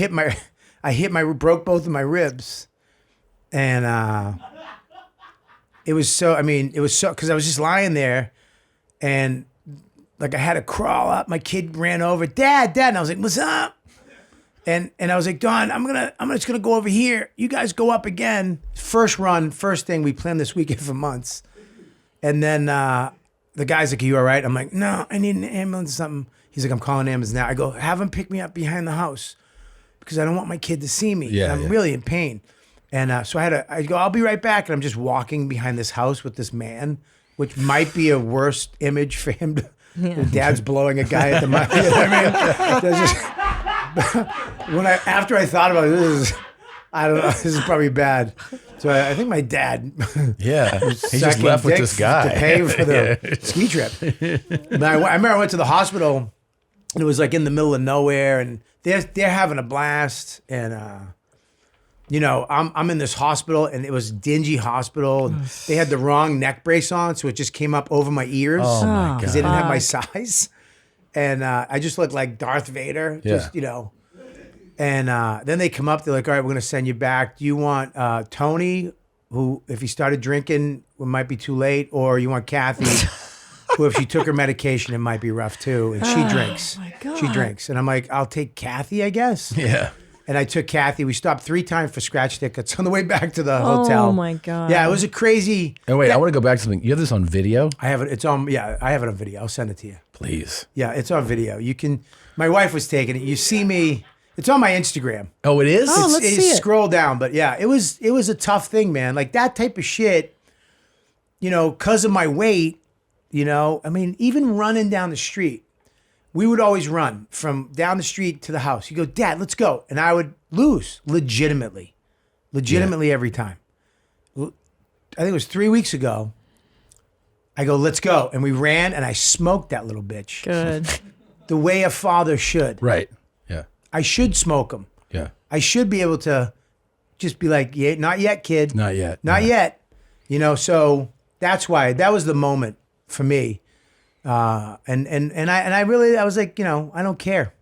broke both of my ribs, and it was so, because I was just lying there, and like I had to crawl up. My kid ran over, Dad, and I was like, what's up? And I was like, Don, I'm just gonna go over here. You guys go up again. First thing we planned this weekend for months. And then the guy's like, are you all right? I'm like, no, I need an ambulance or something. He's like, I'm calling an ambulance now. I go, have him pick me up behind the house because I don't want my kid to see me. Yeah, I'm really in pain. And so I go, I'll be right back. And I'm just walking behind this house with this man, which might be a worse image for him to, Dad's blowing a guy at the mic. You know what I mean? After I thought about it, I don't know, this is probably bad. So I think my dad, he just left with this guy to pay for the ski trip. But I remember I went to the hospital, and it was like in the middle of nowhere, and they're having a blast, and I'm in this hospital, and it was a dingy hospital. And they had the wrong neck brace on, so it just came up over my ears. Oh my God. Because they didn't have my size. And I just looked like Darth Vader, And then they come up, they're like, all right, we're going to send you back. Do you want Tony, who, if he started drinking, it might be too late, or you want Kathy, who, if she took her medication, it might be rough too, and she drinks. My God. She drinks. And I'm like, I'll take Kathy, I guess. Yeah. And I took Kathy. We stopped 3 times for scratch tickets on the way back to the hotel. Oh my God. Yeah, it was a crazy. And wait, I want to go back to something. You have this on video? I have it. It's on. Yeah, I have it on video. I'll send it to you. Please. Yeah, it's on video. You can. My wife was taking it. You see me. It's on my Instagram. Oh, it is? Oh, let's see it. Scroll down, but yeah, it was a tough thing, man. Like that type of shit. Because of my weight. Even running down the street. We would always run from down the street to the house. You go, Dad, let's go. And I would lose legitimately every time. I think it was 3 weeks ago. I go, let's go. And we ran, and I smoked that little bitch. Good. The way a father should. Right. Yeah. I should smoke them. Yeah. I should be able to just be like, yeah, not yet, kid. Not yet. Not yet. So that's why that was the moment for me. I was like, I don't care,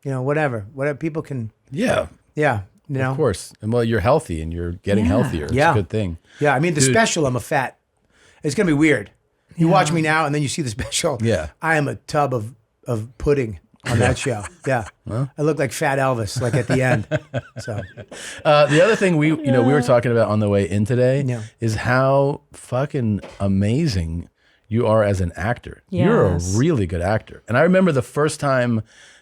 whatever people can. Yeah. Yeah. Of course. And well, you're healthy and you're getting healthier. It's a good thing. Yeah. The special, I'm a fat. It's going to be weird. You watch me now and then you see the special. Yeah. I am a tub of pudding on that show. Yeah. Well. I look like Fat Elvis, like at the end. So the other thing we were talking about on the way in today is how fucking amazing you are as an actor. Yes. You're a really good actor. And I remember the first time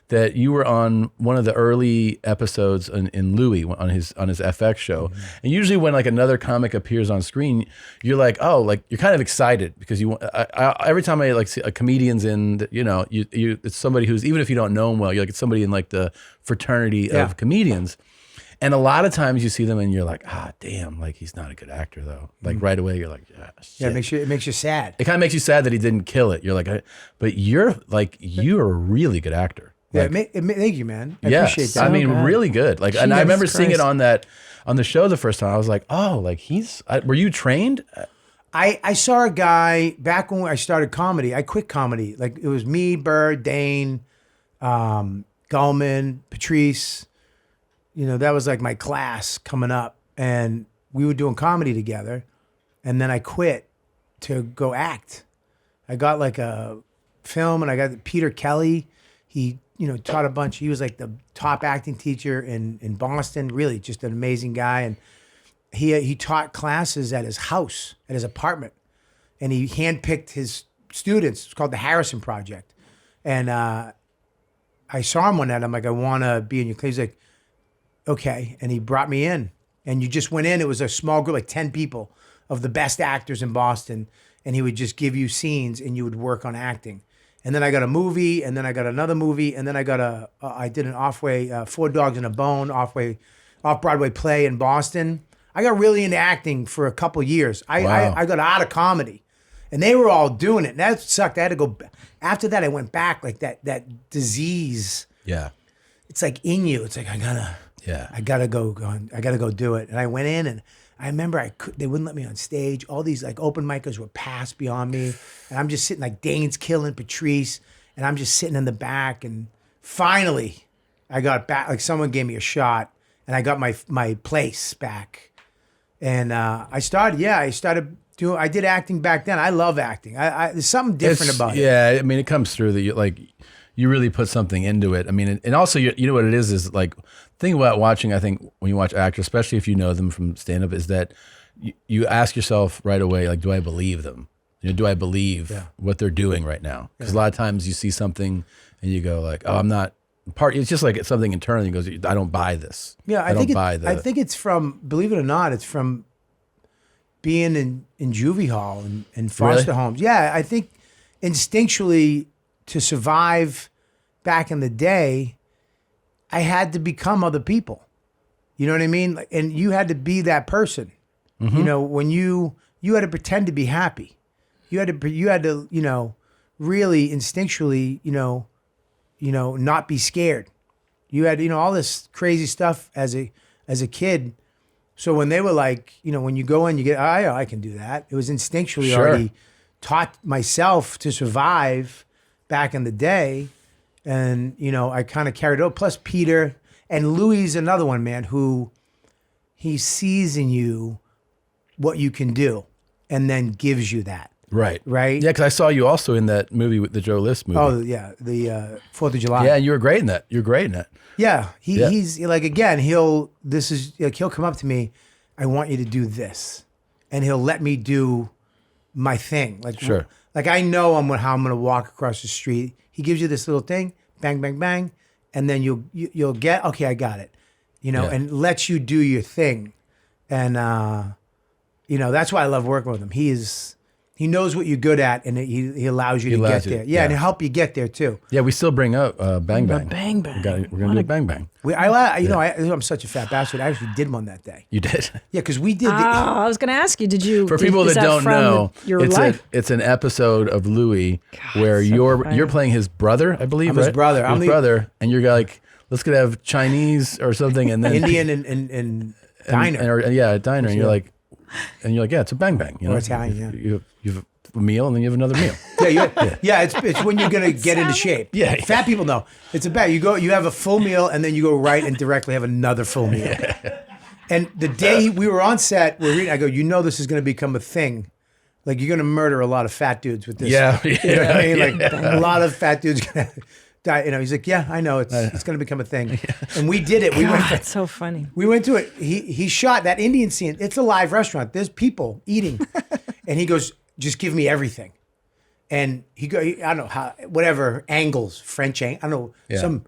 that you were on one of the early episodes in Louie on his FX show. And usually when like another comic appears on screen, you're like, oh, like you're kind of excited because you every time I like see a comedian's in, you know, you it's somebody who's, even if you don't know him well, you're like, it's somebody in like the fraternity of comedians. And a lot of times you see them and you're like, damn, like he's not a good actor though. Like right away you're like, shit. Yeah, it makes you sad. It kind of makes you sad that he didn't kill it. You're like, but you're a really good actor. Yeah, Like, thank you, man. I yes, appreciate that. I mean, really good. Like, and I remember seeing it Christ. on the show the first time. I was like, oh, like were you trained? I saw a guy back when I started comedy. I quit comedy. Like it was me, Burr, Dane, Gulman, Patrice. You know, that was like my class coming up, and we were doing comedy together. And then I quit to go act. I got like a film, and I got Peter Kelly. He, you know, taught a bunch. He was like the top acting teacher in Boston. Really, just an amazing guy. And he taught classes at his house, at his apartment, and he handpicked his students. It's called the Harrison Project. And I saw him one night. I'm like, I want to be in your class. He's like, okay. And he brought me in. And you just went in. It was a small group, like 10 people of the best actors in Boston. And he would just give you scenes and you would work on acting. And then I got a movie, and then I got another movie, and then I got I did an off-way, 4 Dogs and a Bone, off-Broadway play in Boston. I got really into acting for a couple years. I got out of comedy. And they were all doing it. And that sucked. I had to go. After that, I went back, like that disease. Yeah. It's like in you. It's like, I gotta go do it. And I went in, and I remember they wouldn't let me on stage. All these like open micers were passed beyond me. And I'm just sitting, like Dane's killing Patrice. And I'm just sitting in the back. And finally, I got back. Like someone gave me a shot, and I got my place back. And I did acting back then. I love acting. There's something different about it. Yeah, I mean, it comes through that you really put something into it. I mean, and also you know what it is like, the thing about watching, I think when you watch actors, especially if you know them from stand-up, is that you ask yourself right away, like, do I believe them? You know, do I believe what they're doing right now? Because a lot of times you see something and you go like, oh, I'm not part. It's just like it's something internally goes, I don't buy this. Yeah, I think it's from, believe it or not, it's from being in juvie hall and foster homes. Yeah, I think instinctually, to survive back in the day, I had to become other people. You know what I mean? And you had to be that person. Mm-hmm. You know, when you had to pretend to be happy. You had to, you know, really instinctually, you know, not be scared. You had, you know, all this crazy stuff as a kid. So when they were like, you know, when you go in, you get, I can do that. It was instinctually already taught myself to survive back in the day. And, you know, I kind of carried it over. Plus Peter and Louie's another one, man, who he sees in you what you can do and then gives you that. Right. Right? Yeah, because I saw you also in that movie, with the Joe List movie. Oh, yeah. The 4th of July. Yeah, and you were great in that. You're great in that. Yeah. He's like, again, he'll come up to me, I want you to do this. And he'll let me do my thing. Like, sure. Like I know how I'm going to walk across the street. He gives you this little thing, bang, bang, bang. And then you'll get, okay, I got it. You know, and lets you do your thing. And, you know, that's why I love working with him. He knows what you're good at, and he allows you to get there. Yeah, and he'll help you get there too. Yeah, we still bring up Bang Bang. Bang Bang. We're gonna do Bang Bang. I'm such a fat bastard. I actually did one that day. You did? Yeah, because we did. I was going to ask you, did you? For people that don't know, your life? It's an episode of Louie where you're playing his brother, I believe. I'm his brother. I'm his brother, and you're like, let's go have Chinese or something, and then Indian and diner. Diner, and you're like, yeah, it's a Bang Bang. You know, or Italian. Yeah. You have a meal, and then you have another meal. It's when you're gonna get into shape. Yeah, fat people know it's a bad. You have a full meal, and then you go right and directly have another full meal. Yeah. And the day we were on set, I go, you know, this is gonna become a thing. Like you're gonna murder a lot of fat dudes with this. Yeah, you know what I mean? Like a lot of fat dudes gonna die. You know, he's like, yeah, I know, it's gonna become a thing. Yeah. And we did it. That's so funny. We went to it. He shot that Indian scene. It's a live restaurant. There's people eating, and he goes, just give me everything. And I don't know how, whatever angles, French, I don't know,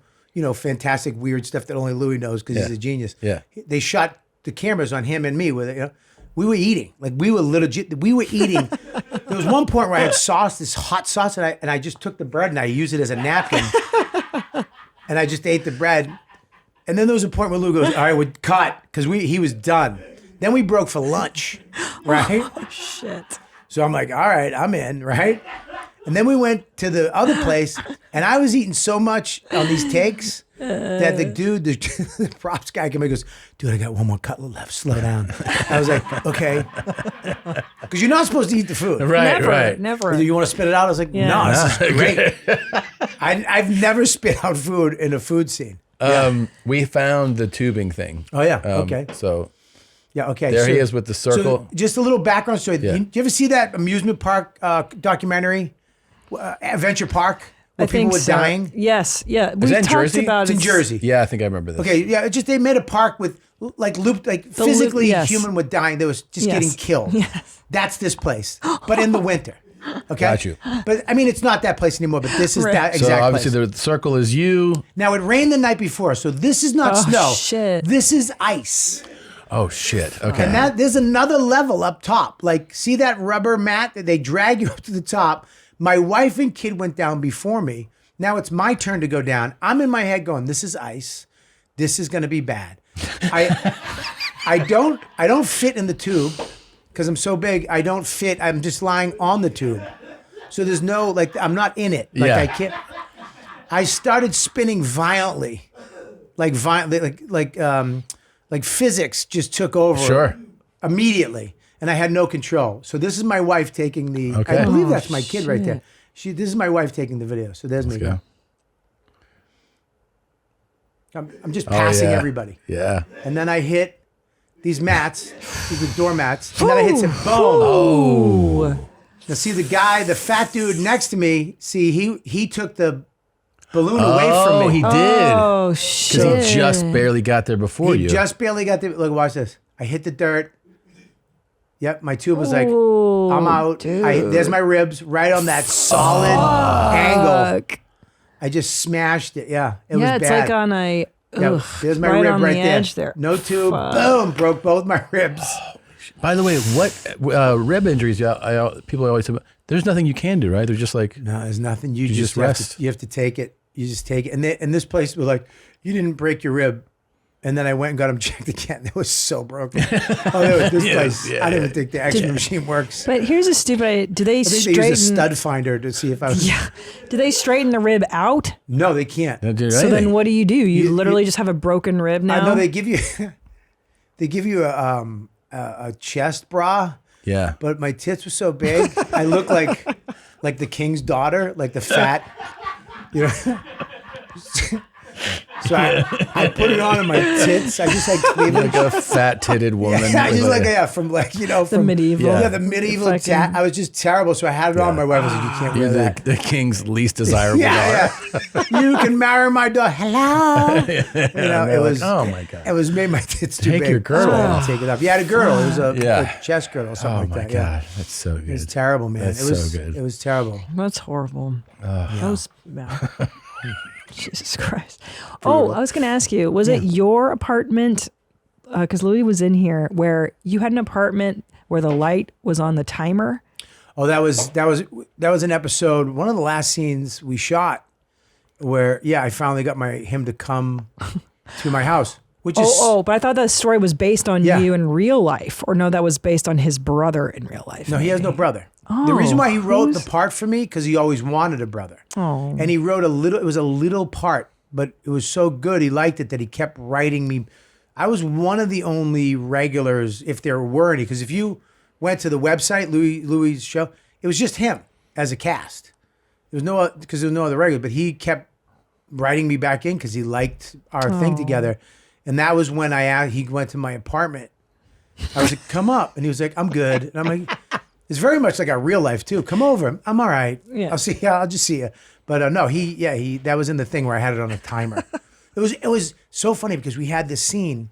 fantastic, weird stuff that only Louie knows because he's a genius. Yeah. They shot the cameras on him and me with it. We were eating. Like we were legit. We were eating. There was one point where I had sauce, this hot sauce, and I just took the bread and I used it as a napkin. And I just ate the bread. And then there was a point where Lou goes, all right, we cut, because he was done. Then we broke for lunch, right? Oh, shit. So I'm like, all right, I'm in, right? And then we went to the other place, and I was eating so much on these takes that the dude, the props guy came and goes, dude, I got one more cutlet left, slow down. I was like, okay. Because you're not supposed to eat the food. Right. Never. You want to spit it out? I was like, no, this is great. I've never spit out food in a food scene. We found the tubing thing. Oh, yeah, okay. So yeah, okay. there he is with the circle. So just a little background story. Yeah. Do you ever see that amusement park documentary, Adventure Park, where people were dying? Yes, yeah. Is that in Jersey? It's in Jersey. Yeah, I think I remember this. Okay, yeah. They made a park with physically yes. human were dying. They was just getting killed. Yes. That's this place, but in the winter. Okay. Got you. But I mean, it's not that place anymore. But this is that exact So obviously place. the circle is you. Now it rained the night before, so this is not snow. Shit. This is ice. Oh shit. Okay. And there's another level up top. Like, see that rubber mat that they drag you up to the top? My wife and kid went down before me. Now it's my turn to go down. I'm in my head going, this is ice. This is going to be bad. I don't fit in the tube because I'm so big. I don't fit. I'm just lying on the tube. So there's no, I'm not in it. I can't. I started spinning violently. Like physics just took over. Sure. Immediately. And I had no control. So this is my wife taking the, Okay. I believe that's my kid right there. This is my wife taking the video. So there's me. Go. I'm just passing everybody. Yeah. And then I hit these mats, these doormats, and then I hit some boom. Oh. Now see the guy, the fat dude next to me, he took the balloon away from me. Oh, he did. Oh, shit. Because he just barely got there before you. He just barely got there. Look, watch this. I hit the dirt. Yep, my tube was like, Ooh, I'm out. dude. There's my ribs right on that solid angle. I just smashed it. Yeah, it was bad. it's like on a. Yeah, there's my right rib on right the there. edge there. No tube. Fuck. Boom. Broke both my ribs. By the way, what rib injuries? People always say, there's nothing you can do, right? They're just like, No, there's nothing. You just have rest. you have to take it. You just take it. And this place was like, you didn't break your rib. And then I went and got them checked again. It was so broken. This place. I didn't even think the X-ray machine works. But here's a stupid idea. Do they I think straighten? they use a stud finder to see if I was. Yeah. Do they straighten the rib out? No, they can't. don't do So anything. then what do? You You- literally just have a broken rib now? I know they give you, a chest bra. Yeah. But my tits were so big, I look like the king's daughter, like the fat, So I put it on my tits. I just like cleavage. Like a fat-titted woman. I just with from the medieval. Yeah, the medieval. Fucking- I was just terrible. So I had it on. My wife was like, "You can't wear You're that." the king's least desirable Yeah, daughter. yeah. You can marry my daughter. Hello. It was. Oh my god. It was made my tits too Take big. your girdle So I had off. to take it off. You had a girdle. It was a Yeah. chest girdle, or something Oh like my that. god, Yeah. that's so good. It was terrible, man. That's it was so good. It was terrible. That's horrible. That was bad. Jesus Christ. Oh, I was going to ask you, was it your apartment? Because Louie was in here, where you had an apartment where the light was on the timer. Oh, that was an episode. One of the last scenes we shot, where I finally got him to come to my house, which is But I thought that story was based on Yeah. you in real life, or no, that was based on his brother in real life. no, he has no brother. Oh, The reason why he wrote who's- the part for me because he always wanted a brother. Oh. And he wrote it was a little part, but it was so good. He liked it that he kept writing me. I was one of the only regulars, if there were any, because if you went to the website, Louie's show, it was just him as a cast. There was no other regular, but he kept writing me back in because he liked our thing together. And that was when he went to my apartment. I was like, come up. And he was like, I'm good. And I'm like, it's very much like our real life too. Come over. I'm all right. Yeah. I'll just see you. But no, he that was in the thing where I had it on a timer. It was so funny because we had this scene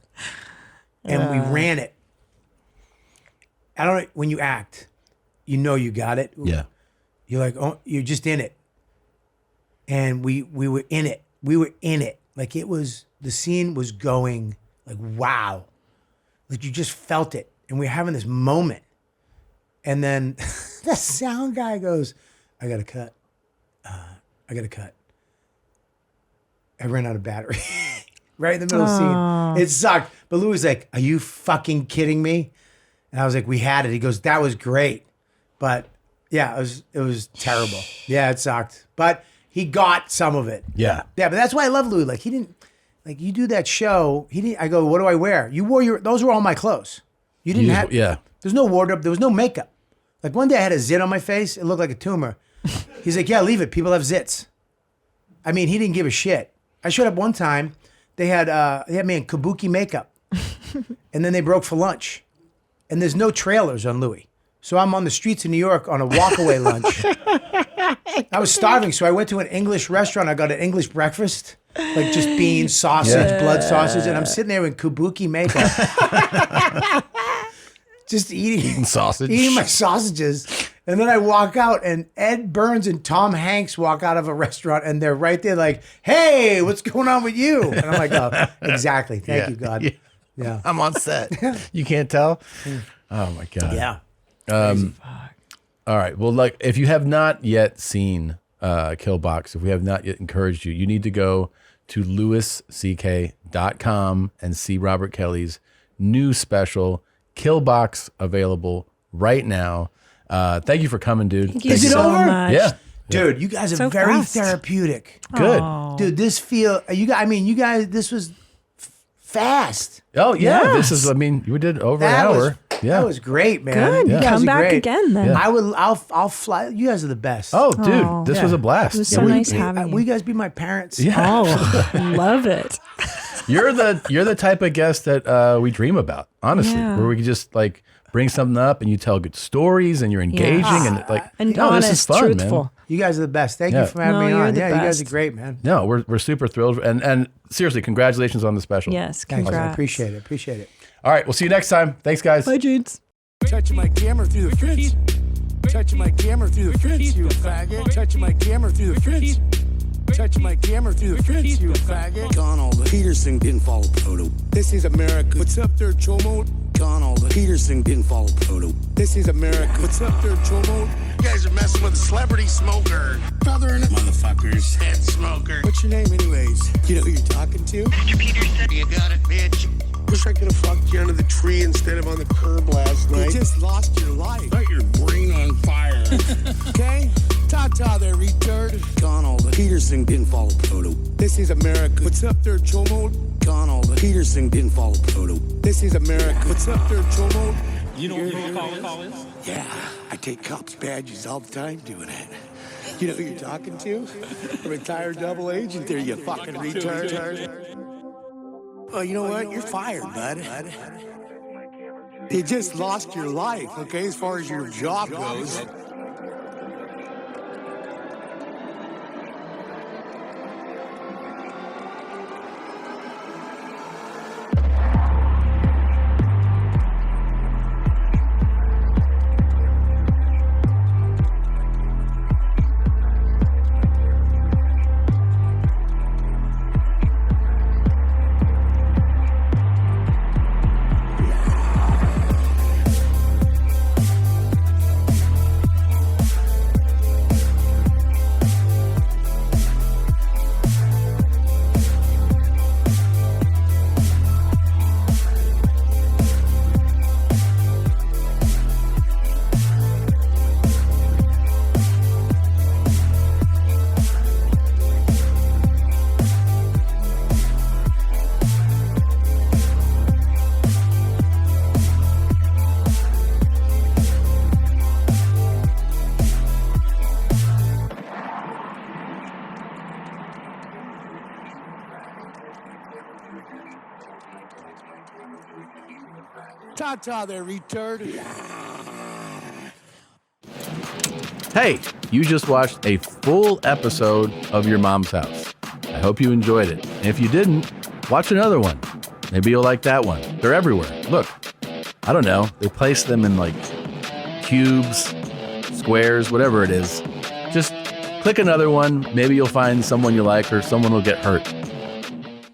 and we ran it. I don't know, when you act, you got it. Yeah. You're like, oh, you're just in it. And we were in it. We were in it. Like the scene was going like, wow. Like you just felt it. And we were having this moment. And then the sound guy goes, I got to cut. I ran out of battery. Right in the middle of the scene. It sucked. But Louis was like, are you fucking kidding me? And I was like, we had it. He goes, that was great. But yeah, it was terrible. Yeah, it sucked. But he got some of it. Yeah. Yeah, but that's why I love Louis. Like he didn't, like you do that show. He didn't, I go, what do I wear? You wore those were all my clothes. You didn't have, there's no wardrobe. There was no makeup. Like one day I had a zit on my face. It looked like a tumor. He's like, yeah, leave it. People have zits. I mean, he didn't give a shit. I showed up one time. They had me in kabuki makeup. And then they broke for lunch. And there's no trailers on Louis. So I'm on the streets of New York on a walkaway lunch. I was starving, so I went to an English restaurant. I got an English breakfast, like just beans, sausage, blood sausage. And I'm sitting there in kabuki makeup. Just eating sausage. Eating my sausages. And then I walk out and Ed Burns and Tom Hanks walk out of a restaurant and they're right there like, hey, what's going on with you? And I'm like, oh, exactly. Thank you, God. Yeah. I'm on set. You can't tell? Oh, my God. Yeah. All right. Well, like if you have not yet seen Killbox, if we have not yet encouraged you, you need to go to louisck.com and see Robert Kelly's new special, Killbox, available right now. Thank you for coming, dude. Thank you so much. Yeah. Dude, you guys are So very fast. therapeutic. Good. Aw. Dude, this this was fast. Oh, yeah. Yes. This is, we did over an hour. That was great, man. Good. You guys Come are back great. again then. Yeah. I'll fly. You guys are the best. Oh, dude, this was a blast. It was so nice having you. Will you guys be my parents? Yeah. Oh, love it. You're the type of guest that we dream about, honestly, Yeah. where we can just like bring something up and you tell good stories and you're engaging and like, And no, honest, this is fun, truthful. man. You guys are the best. Thank you for having me you're on. the Yeah, you guys are best. great, man. No, we're super thrilled. And seriously, congratulations on the special. Yes, Thanks, man. congrats. Appreciate it. Appreciate it. All right, we'll see you next time. Thanks, guys. Bye, Jeans. Touching my camera through the fence. Touching my camera through the fence, you faggot. Touching my camera through the fence. Touching my camera through the fence, you faggot. Donald Peterson didn't follow Proto. This is America. What's up there, Chomo? Donald Peterson didn't follow Proto. This is America. What's up there, Chomo? You guys are messing with a celebrity smoker. Brother and motherfuckers. Head smoker. What's your name, anyways? You know who you're talking to? Mr. Peterson, you got it, bitch. Wish I could have fucked you under the tree instead of on the curb last night. You just lost your life. Light your brain on fire. Okay? Ta-ta there, retard. Donald Peterson didn't follow Proto. This is America. What's up there, Chomo? Donald Peterson didn't follow Proto. This is America. What's up there, Chomo? You know what protocol is? Yeah, I take cops' badges all the time doing it. You know who you're talking to? A retired double agent there, you fucking retard. Well, you know what? You're fired, bud. You just lost your life, okay, as far as your job goes. Ta-ta there, retard. Hey, you just watched a full episode of Your Mom's House. I hope you enjoyed it. And if you didn't, watch another one. Maybe you'll like that one. They're everywhere. Look, I don't know. They place them in like cubes, squares, whatever it is. Just click another one. Maybe you'll find someone you like or someone will get hurt.